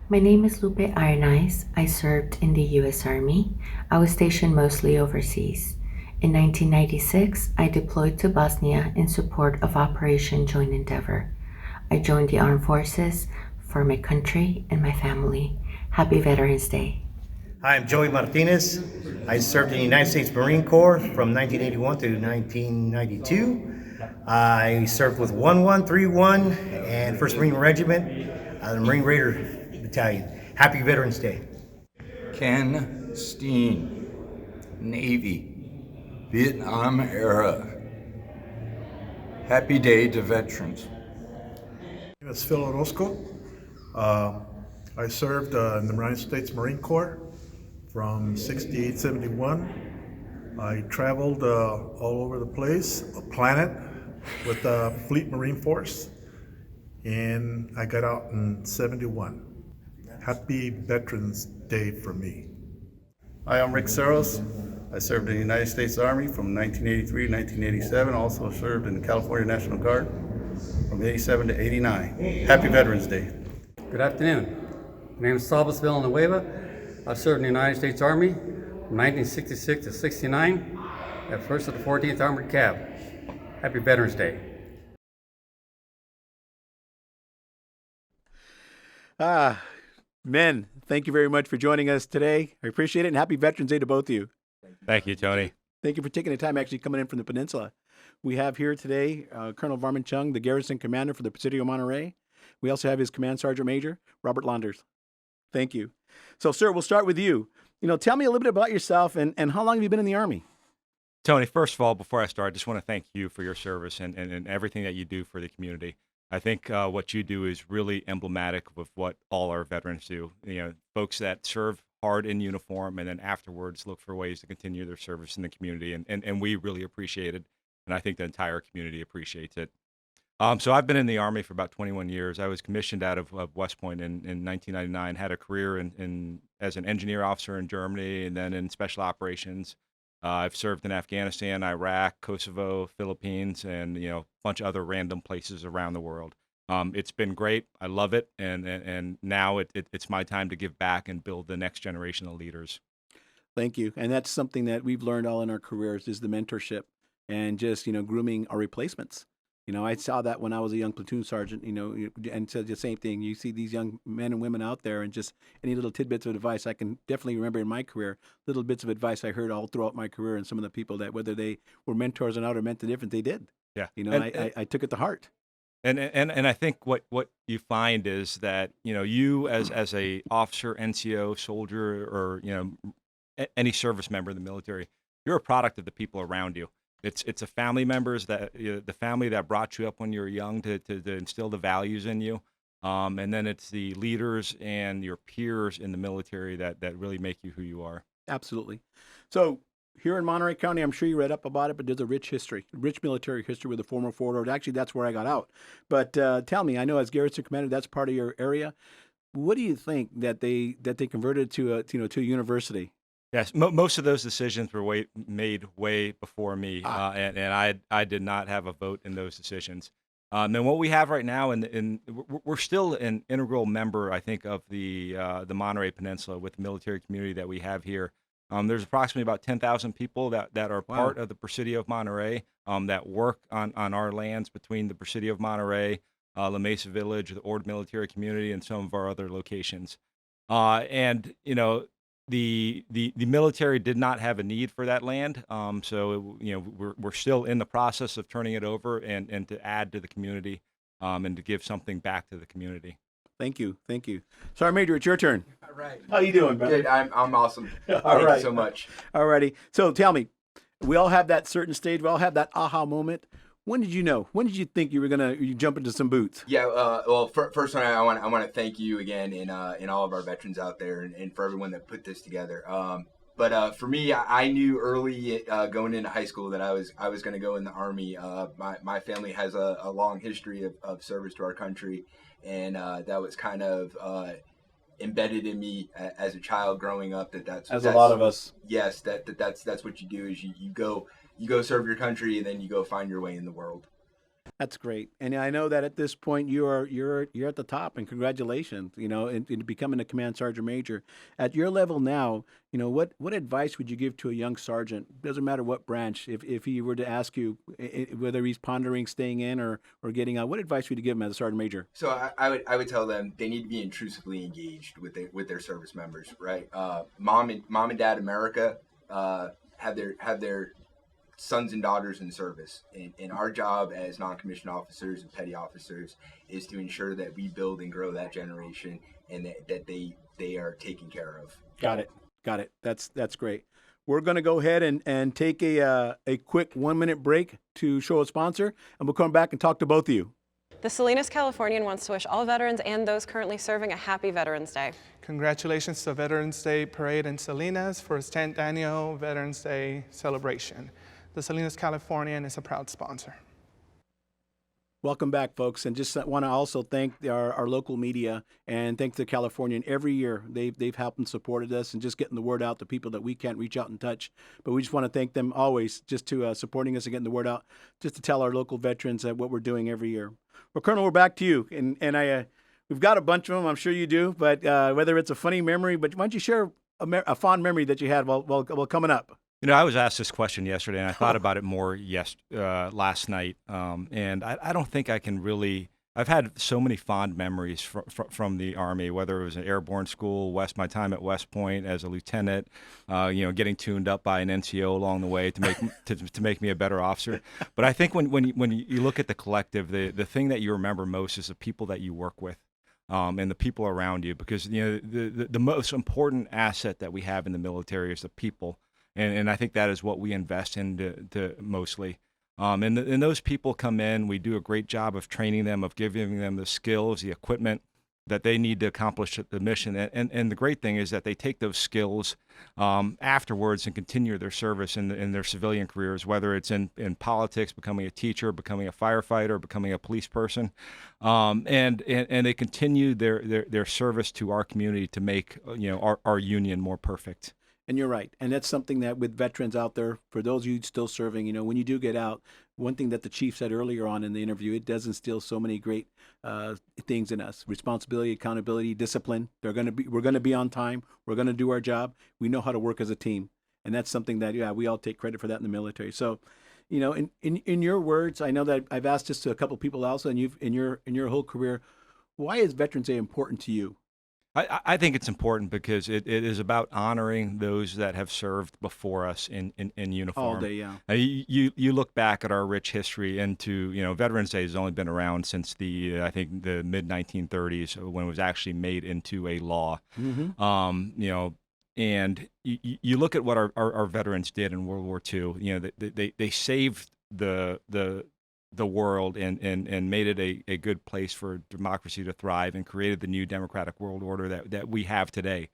Speaker 16: My name is Lupe Arnaiz. I served in the U.S. Army. I was stationed mostly overseas. In 1996, I deployed to Bosnia in support of Operation Joint Endeavor. I joined the armed forces for my country and my family. Happy Veterans Day.
Speaker 17: Hi, I'm Joey Martinez. I served in the United States Marine Corps from 1981 to 1992. I served with 1131 and 1st Marine Regiment, the Marine Raider Battalion. Happy Veterans Day.
Speaker 18: Ken Steen, Navy, Vietnam era. Happy Day to veterans.
Speaker 19: It's Phil Orozco. I served in the United States Marine Corps from 68-71. I traveled all over the place, a planet, with the Fleet Marine Force, and I got out in 71. Happy Veterans Day for me.
Speaker 20: Hi, I'm Rick Saros. I served in the United States Army from 1983 to 1987. Also served in the California National Guard from 87 to 89. Happy Veterans Day.
Speaker 21: Good afternoon. My name is Salvas Villanueva. I've served in the United States Army from 1966 to 69 at 1st of the 14th Armored Cav. Happy Veterans Day.
Speaker 1: Men, thank you very much for joining us today. I appreciate it, and happy Veterans Day to both of you.
Speaker 6: Thank you, Tony.
Speaker 1: Thank you for taking the time actually coming in from the peninsula. We have here today Colonel Varman Chung, the garrison commander for the Presidio of Monterey. We also have his command sergeant major, Robert Launders. Thank you. So, sir, we'll start with you. Tell me a little bit about yourself and how long have you been in the Army?
Speaker 3: Tony, first of all, before I start, I just want to thank you for your service and everything that you do for the community. I think what you do is really emblematic of what all our veterans do. Folks that serve hard in uniform and then afterwards look for ways to continue their service in the community. And we really appreciate it. And I think the entire community appreciates it. So I've been in the Army for about 21 years. I was commissioned out of West Point in 1999, had a career as an engineer officer in Germany and then in special operations. I've served in Afghanistan, Iraq, Kosovo, Philippines, and a bunch of other random places around the world. It's been great. I love it, and now it's my time to give back and build the next generation of leaders.
Speaker 1: Thank you. And that's something that we've learned all in our careers is the mentorship and just grooming our replacements. I saw that when I was a young platoon sergeant, and said the same thing. You see these young men and women out there and just any little tidbits of advice. I can definitely remember in my career, little bits of advice I heard all throughout my career and some of the people that whether they were mentors or not or meant the difference, they did.
Speaker 3: Yeah.
Speaker 1: I took it to heart.
Speaker 3: And I think what you find is that, you as a officer, NCO, soldier, or, any service member in the military, you're a product of the people around you. It's a family members that the family that brought you up when you were young to instill the values in you, and then it's the leaders and your peers in the military that really make you who you are.
Speaker 1: Absolutely. So here in Monterey County, I'm sure you read up about it, but there's a rich military history with the former Fort Ord. Actually, that's where I got out. But tell me, I know as garrison commander, that's part of your area. What do you think that they converted to a university?
Speaker 3: Yes, most of those decisions were made way before me, and I did not have a vote in those decisions. And what we have right now, we're still an integral member, I think, of the Monterey Peninsula with the military community that we have here. There's approximately about 10,000 people that are part of the Presidio of Monterey that work on our lands between the Presidio of Monterey, La Mesa Village, the Ord military community, and some of our other locations. The military did not have a need for that land, so we're still in the process of turning it over and to add to the community, and to give something back to the community.
Speaker 1: Thank you. Sergeant Major, it's your turn.
Speaker 22: All right.
Speaker 1: How you doing, brother?
Speaker 22: Good. I'm awesome.
Speaker 1: All
Speaker 22: Thank
Speaker 1: right.
Speaker 22: you so much.
Speaker 1: All righty. So tell me, we all have that certain stage. We all have that aha moment. When did you know? When did you think you jump into some boots?
Speaker 22: Yeah. Well, first one, I want to thank you again and all of our veterans out there and for everyone that put this together. But for me, I knew early going into high school that I was going to go in the Army. My family has a long history of service to our country, and that was kind of embedded in me as a child growing up. That's
Speaker 1: a lot of us.
Speaker 22: Yes, that's what you do is you go serve your country and then you go find your way in the world.
Speaker 1: That's great, and I know that at this point you're at the top, and congratulations, in becoming a command sergeant major. At your level now, what advice would you give to a young sergeant? Doesn't matter what branch. If he were to ask you whether he's pondering staying in or getting out, what advice would you give him as a sergeant major?
Speaker 22: So I would tell them they need to be intrusively engaged with their service members, right? Mom and Dad America have their sons and daughters in service, and our job as non-commissioned officers and petty officers is to ensure that we build and grow that generation and that they are taken care of.
Speaker 1: Got it. That's great. We're going to go ahead and take a quick 1-minute break to show a sponsor, and we'll come back and talk to both of you.
Speaker 23: The Salinas Californian wants to wish all veterans and those currently serving a happy Veterans Day.
Speaker 24: Congratulations to Veterans Day Parade in Salinas for its 10th annual Veterans Day celebration. The Salinas Californian is a proud sponsor.
Speaker 1: Welcome back, folks, and just want to also thank our local media and thank the Californian. Every year they've helped and supported us and just getting the word out to people that we can't reach out and touch. But we just want to thank them always just to supporting us and getting the word out, just to tell our local veterans what we're doing every year. Well, Colonel, we're back to you, and we've got a bunch of them. I'm sure you do, but whether it's a funny memory, but why don't you share a fond memory that you had while coming up?
Speaker 3: I was asked this question yesterday, and I thought about it more last night. And I don't think I can really I've had so many fond memories from the Army, whether it was an airborne school, my time at West Point as a lieutenant, getting tuned up by an NCO along the way to make to make me a better officer. But I think when you look at the collective, the thing that you remember most is the people that you work with. And the people around you, because the most important asset that we have in the military is the people, and I think that is what we invest into mostly. And those people come in. We do a great job of training them, of giving them the skills, the equipment that they need to accomplish the mission. And the great thing is that they take those skills afterwards and continue their service in their civilian careers, whether it's in politics, becoming a teacher, becoming a firefighter, becoming a police person. And they continue their service to our community to make our union more perfect.
Speaker 1: And you're right. And that's something that with veterans out there, for those of you still serving, when you do get out, one thing that the chief said earlier on in the interview, it does instill so many great things in us: responsibility, accountability, discipline. We're going to be on time. We're going to do our job. We know how to work as a team. And that's something that, we all take credit for that in the military. So, in your words, I know that I've asked this to a couple of people also, and you've in your whole career, why is Veterans Day important to you?
Speaker 3: I think it's important because it is about honoring those that have served before us in uniform.
Speaker 1: All day, yeah.
Speaker 3: You look back at our rich history into, Veterans Day has only been around since I think the mid 1930s when it was actually made into a law. Mm-hmm. And you look at what our veterans did in World War II. They saved the world and made it a good place for democracy to thrive and created the new democratic world order that we have today.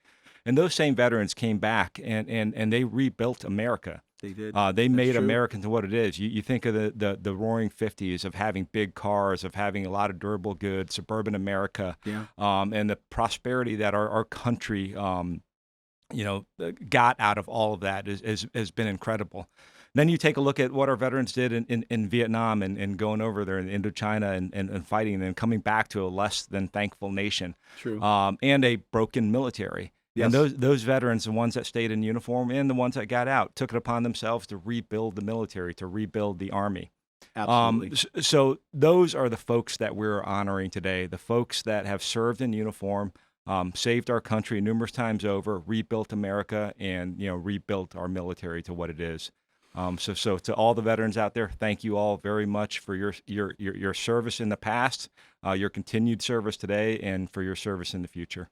Speaker 3: And those same veterans came back and they rebuilt America.
Speaker 1: They did.
Speaker 3: They made America into what it is. You think of the roaring 50s of having big cars, of having a lot of durable goods, suburban America, and the prosperity that our country got out of all of that has been incredible. Then you take a look at what our veterans did in Vietnam and going over there in Indochina and fighting and coming back to a less than thankful nation.
Speaker 1: True.
Speaker 3: And a broken military.
Speaker 1: Yes.
Speaker 3: And those veterans, the ones that stayed in uniform and the ones that got out, took it upon themselves to rebuild the military, to rebuild the Army.
Speaker 1: Absolutely.
Speaker 3: So those are the folks that we're honoring today, the folks that have served in uniform, saved our country numerous times over, rebuilt America, and rebuilt our military to what it is. So to all the veterans out there, thank you all very much for your service in the past, your continued service today, and for your service in the future.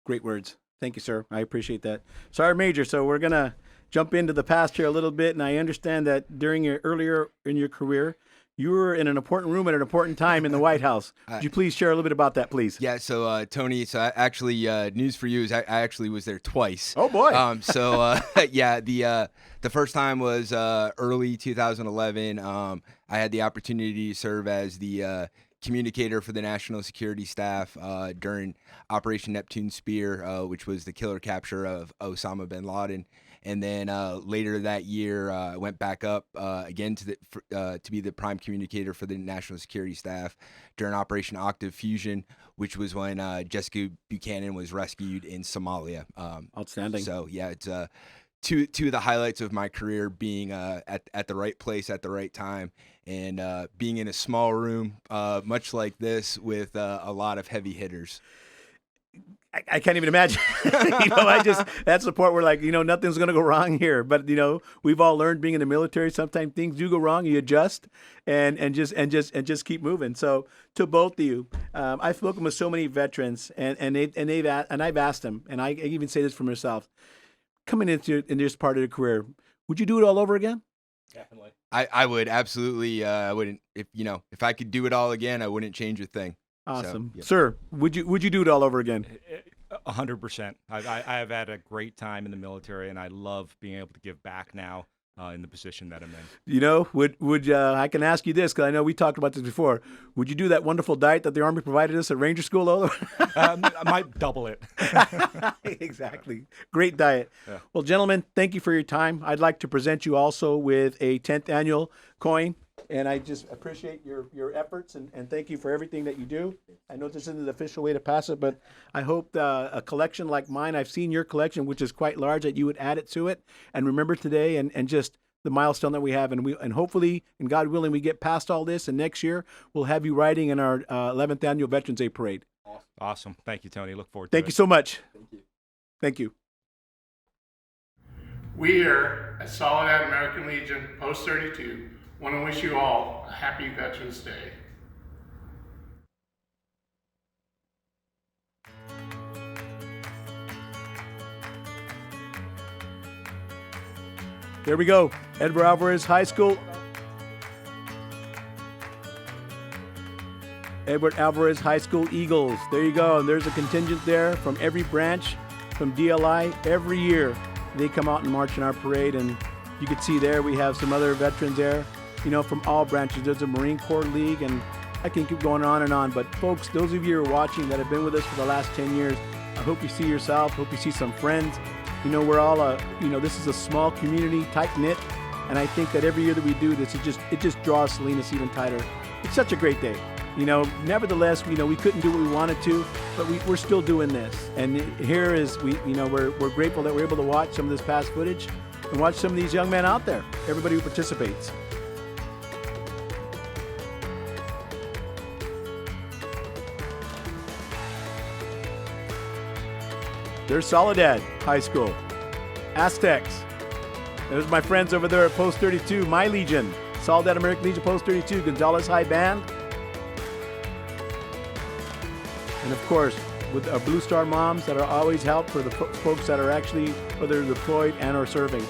Speaker 1: Great words. Thank you, sir. I appreciate that. Sergeant Major, so we're going to jump into the past here a little bit, and I understand that during earlier in your career, you were in an important room at an important time in the White House. Would you please share a little bit about that, please?
Speaker 2: Yeah, so Tony, news for you is I actually was there twice.
Speaker 1: Oh, boy.
Speaker 2: The first time was early 2011. I had the opportunity to serve as the communicator for the National Security Staff during Operation Neptune Spear, which was the killer capture of Osama bin Laden. And then later that year, I went back up again to be the prime communicator for the National Security Staff during Operation Octave Fusion, which was when Jessica Buchanan was rescued in Somalia.
Speaker 1: Outstanding.
Speaker 2: So yeah, it's two of the highlights of my career being at the right place at the right time, and being in a small room, much like this, with a lot of heavy hitters.
Speaker 1: I can't even imagine. That's the part where nothing's going to go wrong here. But we've all learned being in the military, sometimes things do go wrong. You adjust and just keep moving. So to both of you, I've spoken with so many veterans, and I've asked them, and I even say this for myself, coming into this part of the career, would you do it all over again?
Speaker 2: Definitely. I would absolutely. I wouldn't if I could do it all again, I wouldn't change a thing.
Speaker 1: Awesome.
Speaker 2: So, yeah.
Speaker 1: Sir, would you do it all over again?
Speaker 3: 100%. I have had a great time in the military, and I love being able to give back now in the position that I'm in.
Speaker 1: Would I can ask you this, because I know we talked about this before. Would you do that wonderful diet that the Army provided us at Ranger School?
Speaker 3: I might double it.
Speaker 1: Exactly. Great diet.
Speaker 3: Yeah.
Speaker 1: Well, gentlemen, thank you for your time. I'd like to present you also with a 10th annual coin. And I just appreciate your efforts and thank you for everything that you do. I know this isn't the official way to pass it, but I hope a collection like mine, I've seen your collection, which is quite large, that you would add it to it. And remember today and just the milestone that we have, and hopefully, and God willing, we get past all this, and next year we'll have you riding in our 11th annual Veterans Day Parade.
Speaker 3: Awesome. Thank you, Tony. Look forward to it.
Speaker 1: Thank you so much. Thank you.
Speaker 5: We here at Soledad American Legion Post 32 want to wish you all a happy Veterans Day.
Speaker 1: There we go. Edward Alvarez High School. Edward Alvarez High School Eagles. There you go. And there's a contingent there from every branch, from DLI. Every year they come out and march in our parade. And you can see there we have some other veterans there, from all branches. There's a Marine Corps League, and I can keep going on and on. But folks, those of you who are watching that have been with us for the last 10 years, I hope you see yourself, hope you see some friends. We're all this is a small community, tight-knit, and I think that every year that we do this, it just draws Salinas even tighter. It's such a great day. Nevertheless, we couldn't do what we wanted to, but we're still doing this. And here is, we're grateful that we're able to watch some of this past footage and watch some of these young men out there, everybody who participates. There's Soledad High School, Aztecs. There's my friends over there at Post 32, my Legion, Soledad American Legion Post 32, Gonzales High Band. And of course, with our Blue Star moms that are always help for the folks that are actually, whether deployed and or serving.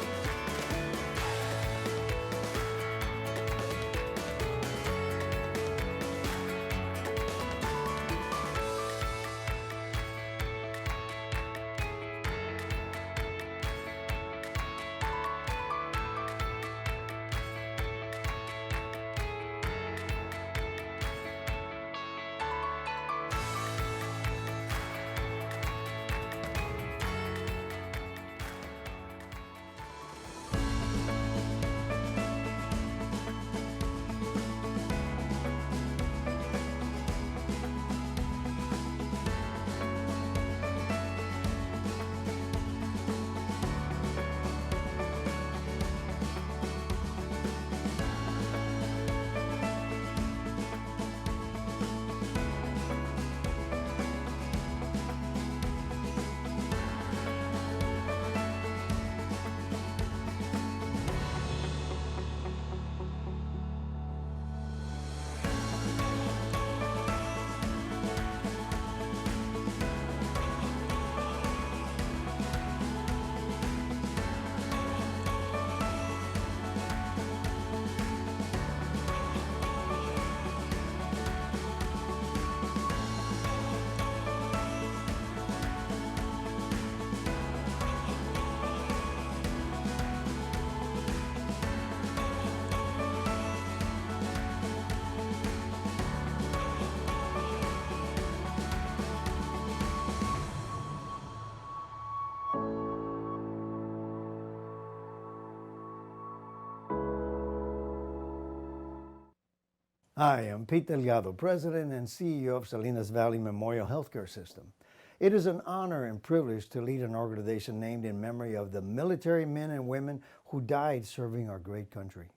Speaker 7: Hi, I'm Pete Delgado, President and CEO of Salinas Valley Memorial Healthcare System. It is an honor and privilege to lead an organization named in memory of the military men and women who died serving our great country.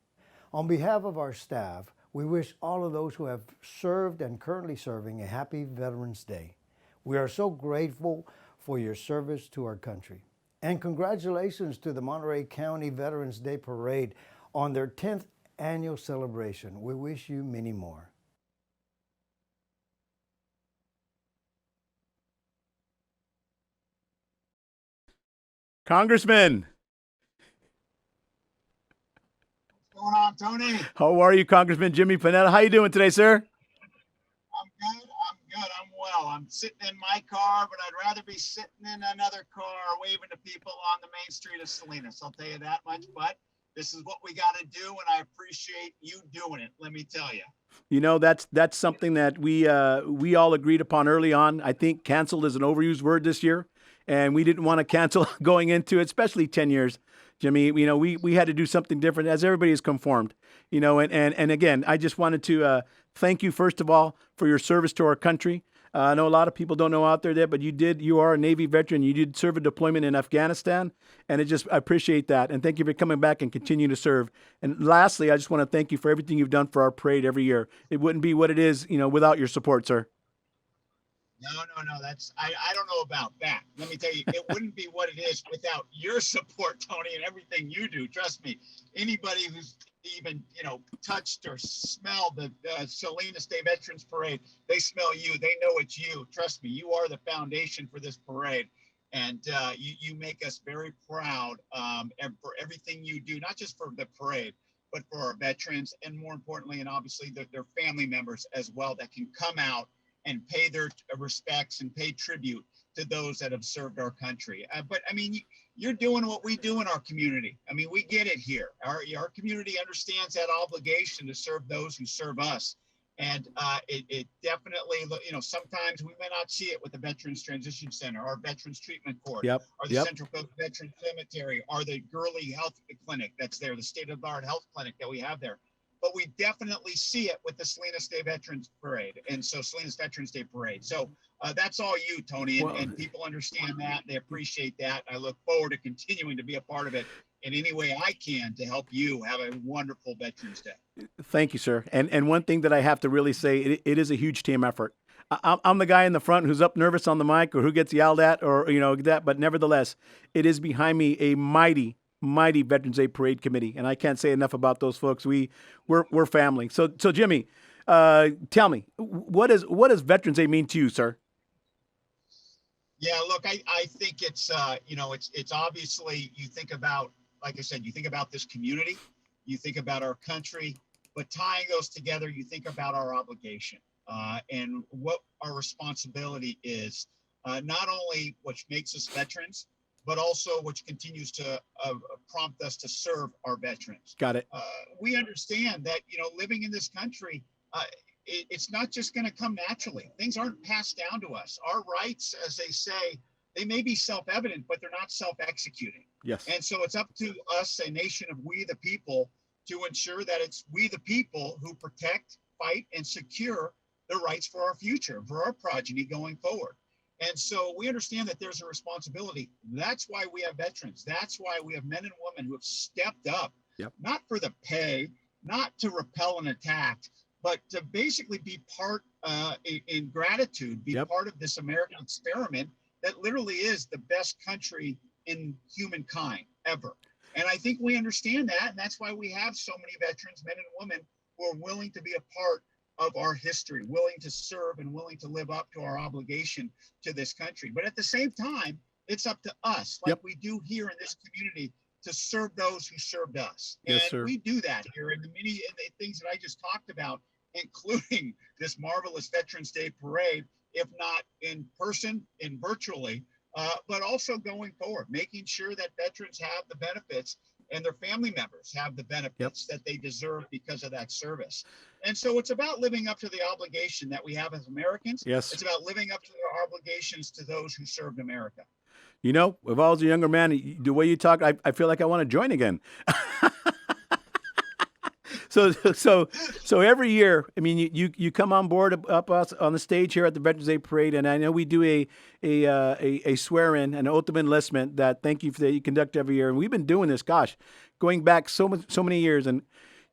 Speaker 7: On behalf of our staff, we wish all of those who have served and currently serving a happy Veterans Day. We are so grateful for your service to our country. And congratulations to the Monterey County Veterans Day Parade on their 10th annual celebration. We wish you many more.
Speaker 1: Congressman.
Speaker 8: What's going on, Tony?
Speaker 1: How are you, Congressman Jimmy Panetta? How you doing today, sir?
Speaker 8: I'm good. I'm well. I'm sitting in my car, but I'd rather be sitting in another car waving to people on the main street of Salinas. I'll tell you that much, but this is what we got to do, and I appreciate you doing it. Let me tell you.
Speaker 1: That's something that we all agreed upon early on. I think canceled is an overused word this year, and we didn't want to cancel going into it, especially 10 years. Jimmy, we had to do something different as everybody is conformed, and again, I just wanted to thank you, first of all, for your service to our country. I know a lot of people don't know out there, but you are a Navy veteran. You did serve a deployment in Afghanistan, and I appreciate that. And thank you for coming back and continuing to serve. And lastly, I just want to thank you for everything you've done for our parade every year. It wouldn't be what it is, without your support, sir.
Speaker 8: No. I don't know about that. Let me tell you, it wouldn't be what it is without your support, Tony, and everything you do. Trust me. Anybody who's even touched or smelled the Salinas Day Veterans Parade, they smell you. They know it's you. Trust me. You are the foundation for this parade, and you make us very proud and for everything you do, not just for the parade, but for our veterans, and more importantly, and obviously their family members as well, that can come out and pay their respects and pay tribute to those that have served our country. But I mean, you're doing what we do in our community. I mean, we get it here. Our community understands that obligation to serve those who serve us. And it definitely, sometimes we may not see it with the Veterans Transition Center, our Veterans Treatment Court, or the Central Coast Veterans Cemetery, or the Gurley Health Clinic that's there, the state-of-the-art health clinic that we have there. But we definitely see it with the Salinas Day Veterans Parade, and so Salinas Veterans Day Parade. So that's all you, Tony, and people understand that. They appreciate that. I look forward to continuing to be a part of it in any way I can to help you have a wonderful Veterans Day.
Speaker 1: Thank you, sir. And one thing that I have to really say, it is a huge team effort. I'm the guy in the front who's up nervous on the mic or who gets yelled at or, that, but nevertheless, it is behind me a mighty Veterans Day Parade Committee, and I can't say enough about those folks. We're family. So Jimmy, tell me, what does Veterans Day mean to you, sir?
Speaker 8: Yeah, look, I think it's it's obviously, you think about, like I said, you think about this community, you think about our country, but tying those together, you think about our obligation and what our responsibility is, not only which makes us veterans, but also which continues to prompt us to serve our veterans.
Speaker 1: Got it.
Speaker 8: We understand that, living in this country, it's not just going to come naturally. Things aren't passed down to us. Our rights, as they say, they may be self-evident, but they're not self-executing.
Speaker 1: Yes.
Speaker 8: And so it's up to us, a nation of we the people, to ensure that it's we the people who protect, fight, and secure the rights for our future, for our progeny going forward. And so we understand that there's a responsibility. That's why we have veterans. That's why we have men and women who have stepped up, not for the pay, not to repel an attack, but to basically be part in gratitude, be part of this American experiment that literally is the best country in humankind ever. And I think we understand that. And that's why we have so many veterans, men and women, who are willing to be a part of our history, willing to serve and willing to live up to our obligation to this country. But at the same time, it's up to us, like we do here in this community, to serve those who served us.
Speaker 1: Yes,
Speaker 8: and
Speaker 1: sir.
Speaker 8: we do that here in the things that I just talked about, including this marvelous Veterans Day Parade, if not in person, in virtually, but also going forward, making sure that veterans have the benefits and their family members have the benefits that they deserve because of that service. And so it's about living up to the obligation that we have as Americans.
Speaker 1: Yes.
Speaker 8: It's about living up to our obligations to those who served America.
Speaker 1: If I was a younger man, the way you talk, I feel like I want to join again. So every year, I mean, you come on board up us on the stage here at the Veterans Day Parade, and I know we do a swear-in, an oath of enlistment that you conduct every year, and we've been doing this, going back so many years. And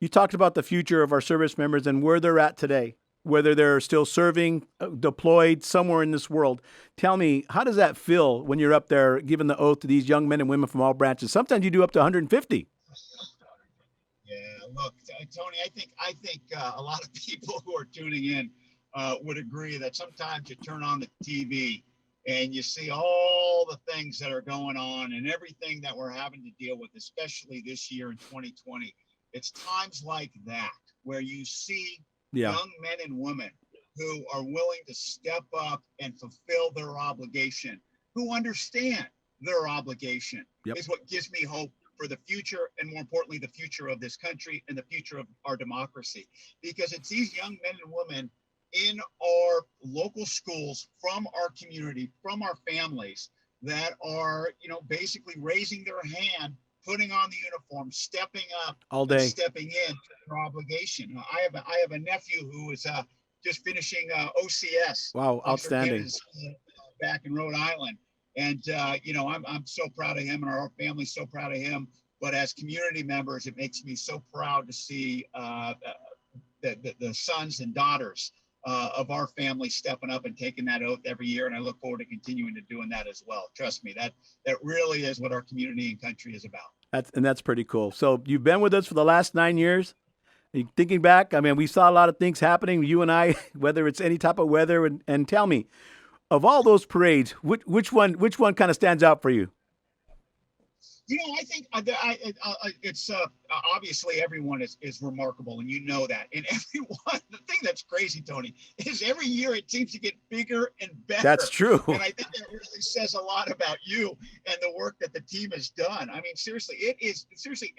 Speaker 1: you talked about the future of our service members and where they're at today, whether they're still serving, deployed somewhere in this world. Tell me, how does that feel when you're up there giving the oath to these young men and women from all branches? Sometimes you do up to 150.
Speaker 8: Yeah, look, Tony, I think a lot of people who are tuning in would agree that sometimes you turn on the TV and you see all the things that are going on and everything that we're having to deal with, especially this year in 2020. It's times like that where you see young men and women who are willing to step up and fulfill their obligation, who understand their obligation, is what gives me hope for the future, and more importantly, the future of this country and the future of our democracy. Because it's these young men and women in our local schools, from our community, from our families, that are, basically raising their hand, putting on the uniform, stepping up,
Speaker 1: all day,
Speaker 8: and stepping in to their obligation. I have a nephew who is just finishing OCS.
Speaker 1: Wow, outstanding.
Speaker 8: Back in Rhode Island. And, I'm so proud of him, and our family's so proud of him. But as community members, it makes me so proud to see the sons and daughters of our family stepping up and taking that oath every year. And I look forward to continuing to doing that as well. Trust me, that really is what our community and country is about.
Speaker 1: That's pretty cool. So you've been with us for the last 9 years. Thinking back, I mean, we saw a lot of things happening, you and I, whether it's any type of weather. And tell me, of all those parades, which one kind of stands out for you?
Speaker 8: I think it's obviously everyone is remarkable, and you know that. And everyone, the thing that's crazy, Tony, is every year it seems to get bigger and better.
Speaker 1: That's true.
Speaker 8: And I think that really says a lot about you and the work that the team has done. I mean, seriously,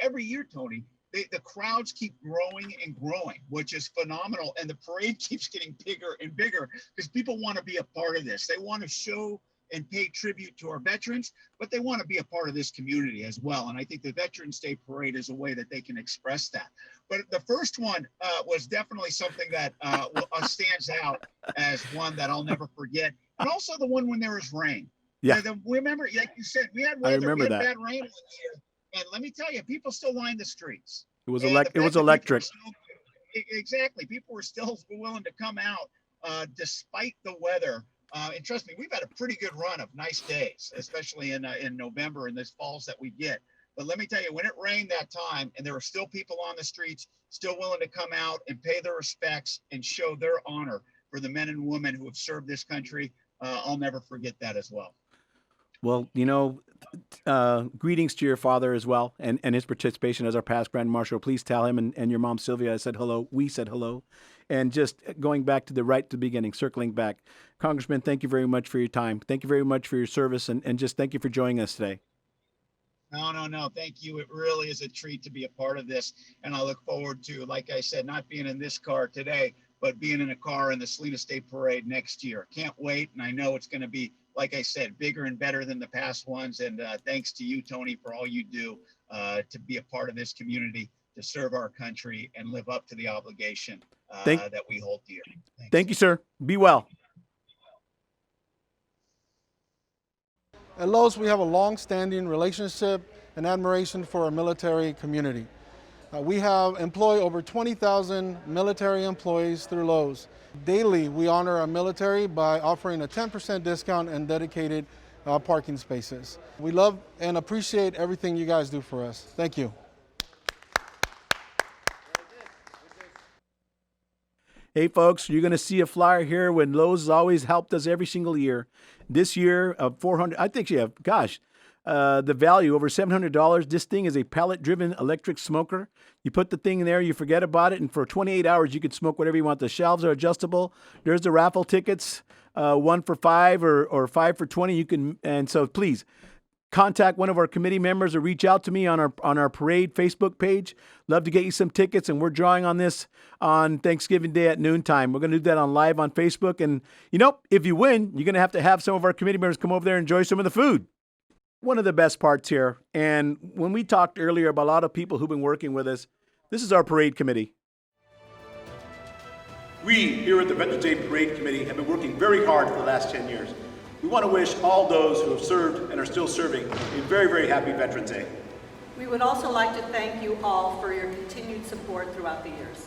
Speaker 8: every year, Tony, the crowds keep growing and growing, which is phenomenal. And the parade keeps getting bigger and bigger because people want to be a part of this. They want to show and pay tribute to our veterans, but they want to be a part of this community as well. And I think the Veterans Day Parade is a way that they can express that. But the first one was definitely something that stands out as one that I'll never forget. And also the one when there was rain.
Speaker 1: Yeah.
Speaker 8: Remember, like you said, we had weather, we had bad rain one year. And let me tell you, people still lined the streets.
Speaker 1: It was electric.
Speaker 8: Exactly. People were still willing to come out despite the weather. And trust me, we've had a pretty good run of nice days, especially in November and this falls that we get. But let me tell you, when it rained that time and there were still people on the streets, still willing to come out and pay their respects and show their honor for the men and women who have served this country, I'll never forget that as well.
Speaker 1: Well, greetings to your father as well, and his participation as our past Grand Marshal. Please tell him and your mom, Sylvia, I said hello. We said hello. And just going back to the beginning, circling back. Congressman, thank you very much for your time. Thank you very much for your service, and just thank you for joining us today.
Speaker 8: No. Thank you. It really is a treat to be a part of this. And I look forward to, like I said, not being in this car today, but being in a car in the Salinas State Parade next year. Can't wait. And I know it's going to be, like I said, bigger and better than the past ones. And thanks to you, Tony, for all you do to be a part of this community, to serve our country and live up to the obligation that we hold dear.
Speaker 1: Thank you, sir. Be well.
Speaker 4: At Lowe's, we have a long-standing relationship and admiration for our military community. We employ over 20,000 military employees through Lowe's. Daily, we honor our military by offering a 10% discount and dedicated parking spaces. We love and appreciate everything you guys do for us. Thank you.
Speaker 1: Hey, folks, you're going to see a flyer here when Lowe's has always helped us every single year. This year, $400, I think you have, the value over $700. This thing is a pellet-driven electric smoker. You put the thing in there, you forget about it, and for 28 hours, you can smoke whatever you want. The shelves are adjustable. There's the raffle tickets, 1 for $5 or 5 for $20. And so please contact one of our committee members or reach out to me on our parade Facebook page. Love to get you some tickets, and we're drawing on this on Thanksgiving Day at noontime. We're going to do that live on Facebook. And, if you win, you're going to have some of our committee members come over there and enjoy some of the food. One of the best parts here, and when we talked earlier about a lot of people who've been working with us, this is our parade committee. We here at the Veterans Day Parade Committee have been working very hard for the last 10 years. We want to wish all those who have served and are still serving a very, very happy Veterans Day.
Speaker 9: We would also like to thank you all for your continued support throughout the years.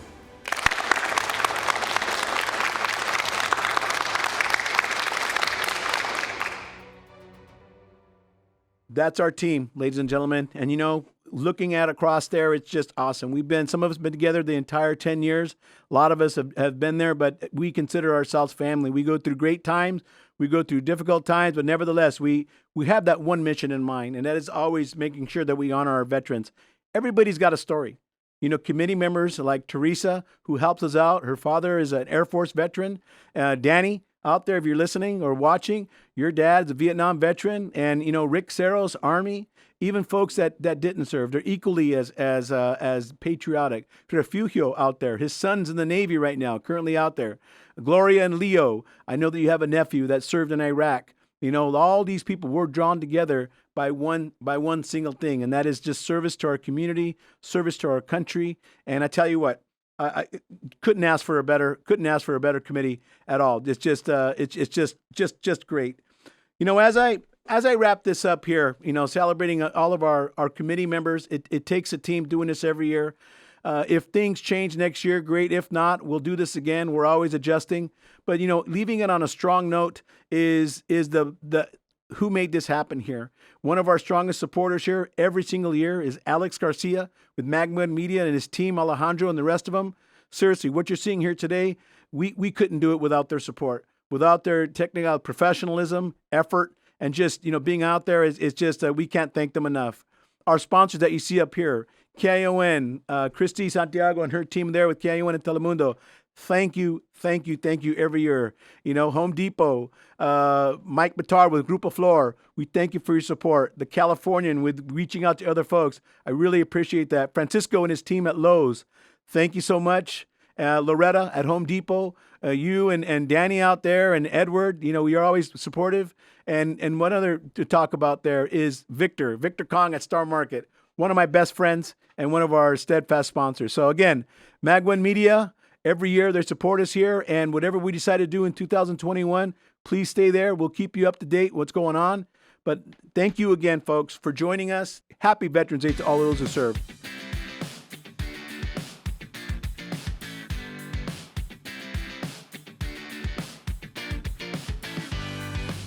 Speaker 1: That's our team, ladies and gentlemen. And looking at across there, it's just awesome. Some of us have been together the entire 10 years. A lot of us have been there, but we consider ourselves family. We go through great times. We go through difficult times, but nevertheless, we have that one mission in mind, and that is always making sure that we honor our veterans. Everybody's got a story. Committee members like Teresa, who helps us out. Her father is an Air Force veteran. Danny, out there, if you're listening or watching, your dad's a Vietnam veteran. And, Rick Saros, Army, even folks that didn't serve, they're equally as patriotic. Refugio out there, his son's in the Navy right now, currently out there. Gloria and Leo, I know that you have a nephew that served in Iraq. All these people were drawn together by one single thing, and that is just service to our community, service to our country. And I tell you what, I couldn't ask for a better committee at all. It's just great. You know, as I wrap this up here, you know, celebrating all of our committee members, it takes a team doing this every year. If things change next year, great. If not, we'll do this again. We're always adjusting. But, you know, leaving it on a strong note is the who made this happen here. One of our strongest supporters here every single year is Alex Garcia with Magma Media and his team, Alejandro and the rest of them. Seriously, what you're seeing here today, we couldn't do it without their support, without their technical professionalism, effort, and just, you know, being out there is just, we can't thank them enough. Our sponsors that you see up here, KION, Christy Santiago and her team there with KION and Telemundo. Thank you every year. You know, Home Depot, Mike Batard with Grupo Flor. We thank you for your support. The Californian with reaching out to other folks. I really appreciate that. Francisco and his team at Lowe's. Thank you so much. Loretta at Home Depot, you and Danny out there and Edward, you know, you're always supportive. And one other to talk about there is Victor Kong at Star Market, one of my best friends and one of our steadfast sponsors. So again, Mag1 Media, every year they support us here, and whatever we decide to do in 2021, please stay there. We'll keep you up to date what's going on. But thank you again, folks, for joining us. Happy Veterans Day to all those who serve.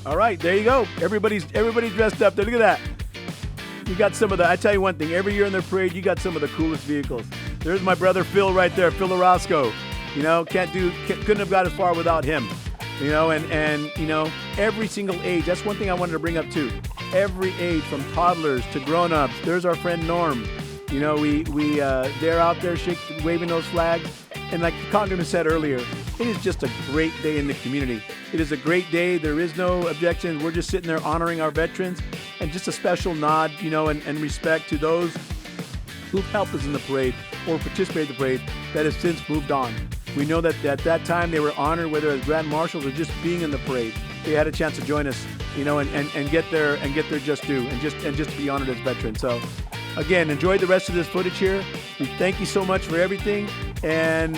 Speaker 1: All right, there you go. Everybody's dressed up there. Look at that. You got some of the, I tell you one thing, every year in their parade, you got some of the coolest vehicles. There's my brother Phil right there, Phil Orozco. You know, couldn't have got as far without him. You know, and you know, every single age, that's one thing I wanted to bring up too. Every age, from toddlers to grown-ups. There's our friend Norm. You know, they're out there waving those flags. And like the Congressman said earlier, it is just a great day in the community. It is a great day. There is no objection. We're just sitting there honoring our veterans, and just a special nod, you know, and respect to those who've helped us in the parade or participated in the parade that have since moved on. We know that at that time they were honored, whether as Grand Marshals or just being in the parade. They had a chance to join us, you know, and get their just due and just to be honored as veterans. So again, enjoy the rest of this footage here. We thank you so much for everything. And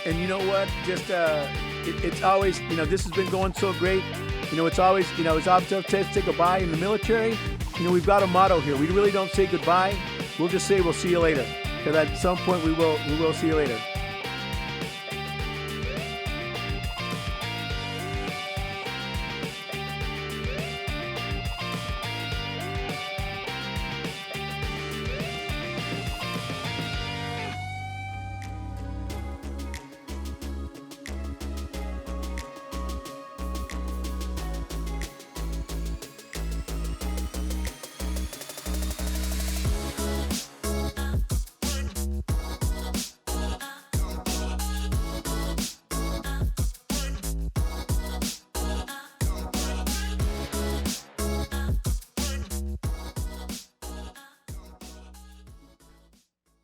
Speaker 1: you know what? Just it's always, you know, this has been going so great. You know, it's always tough to say goodbye in the military. You know, we've got a motto here. We really don't say goodbye. We'll just say we'll see you later. Because at some point we will see you later.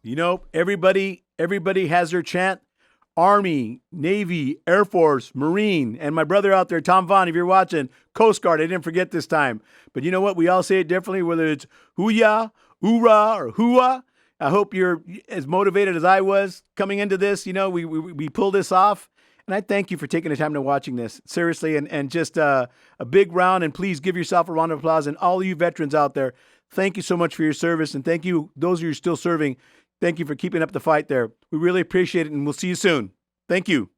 Speaker 1: You know, everybody has their chant. Army, Navy, Air Force, Marine, and my brother out there, Tom Vaughn, if you're watching, Coast Guard, I didn't forget this time. But you know what? We all say it differently, whether it's hoo-ya, hoorah, or hoo-ah. I hope you're as motivated as I was coming into this. You know, we pulled this off. And I thank you for taking the time to watching this. Seriously, and just a big round, and please give yourself a round of applause. And all of you veterans out there, thank you so much for your service. And thank you, those of you still serving, thank you for keeping up the fight there. We really appreciate it, and we'll see you soon. Thank you.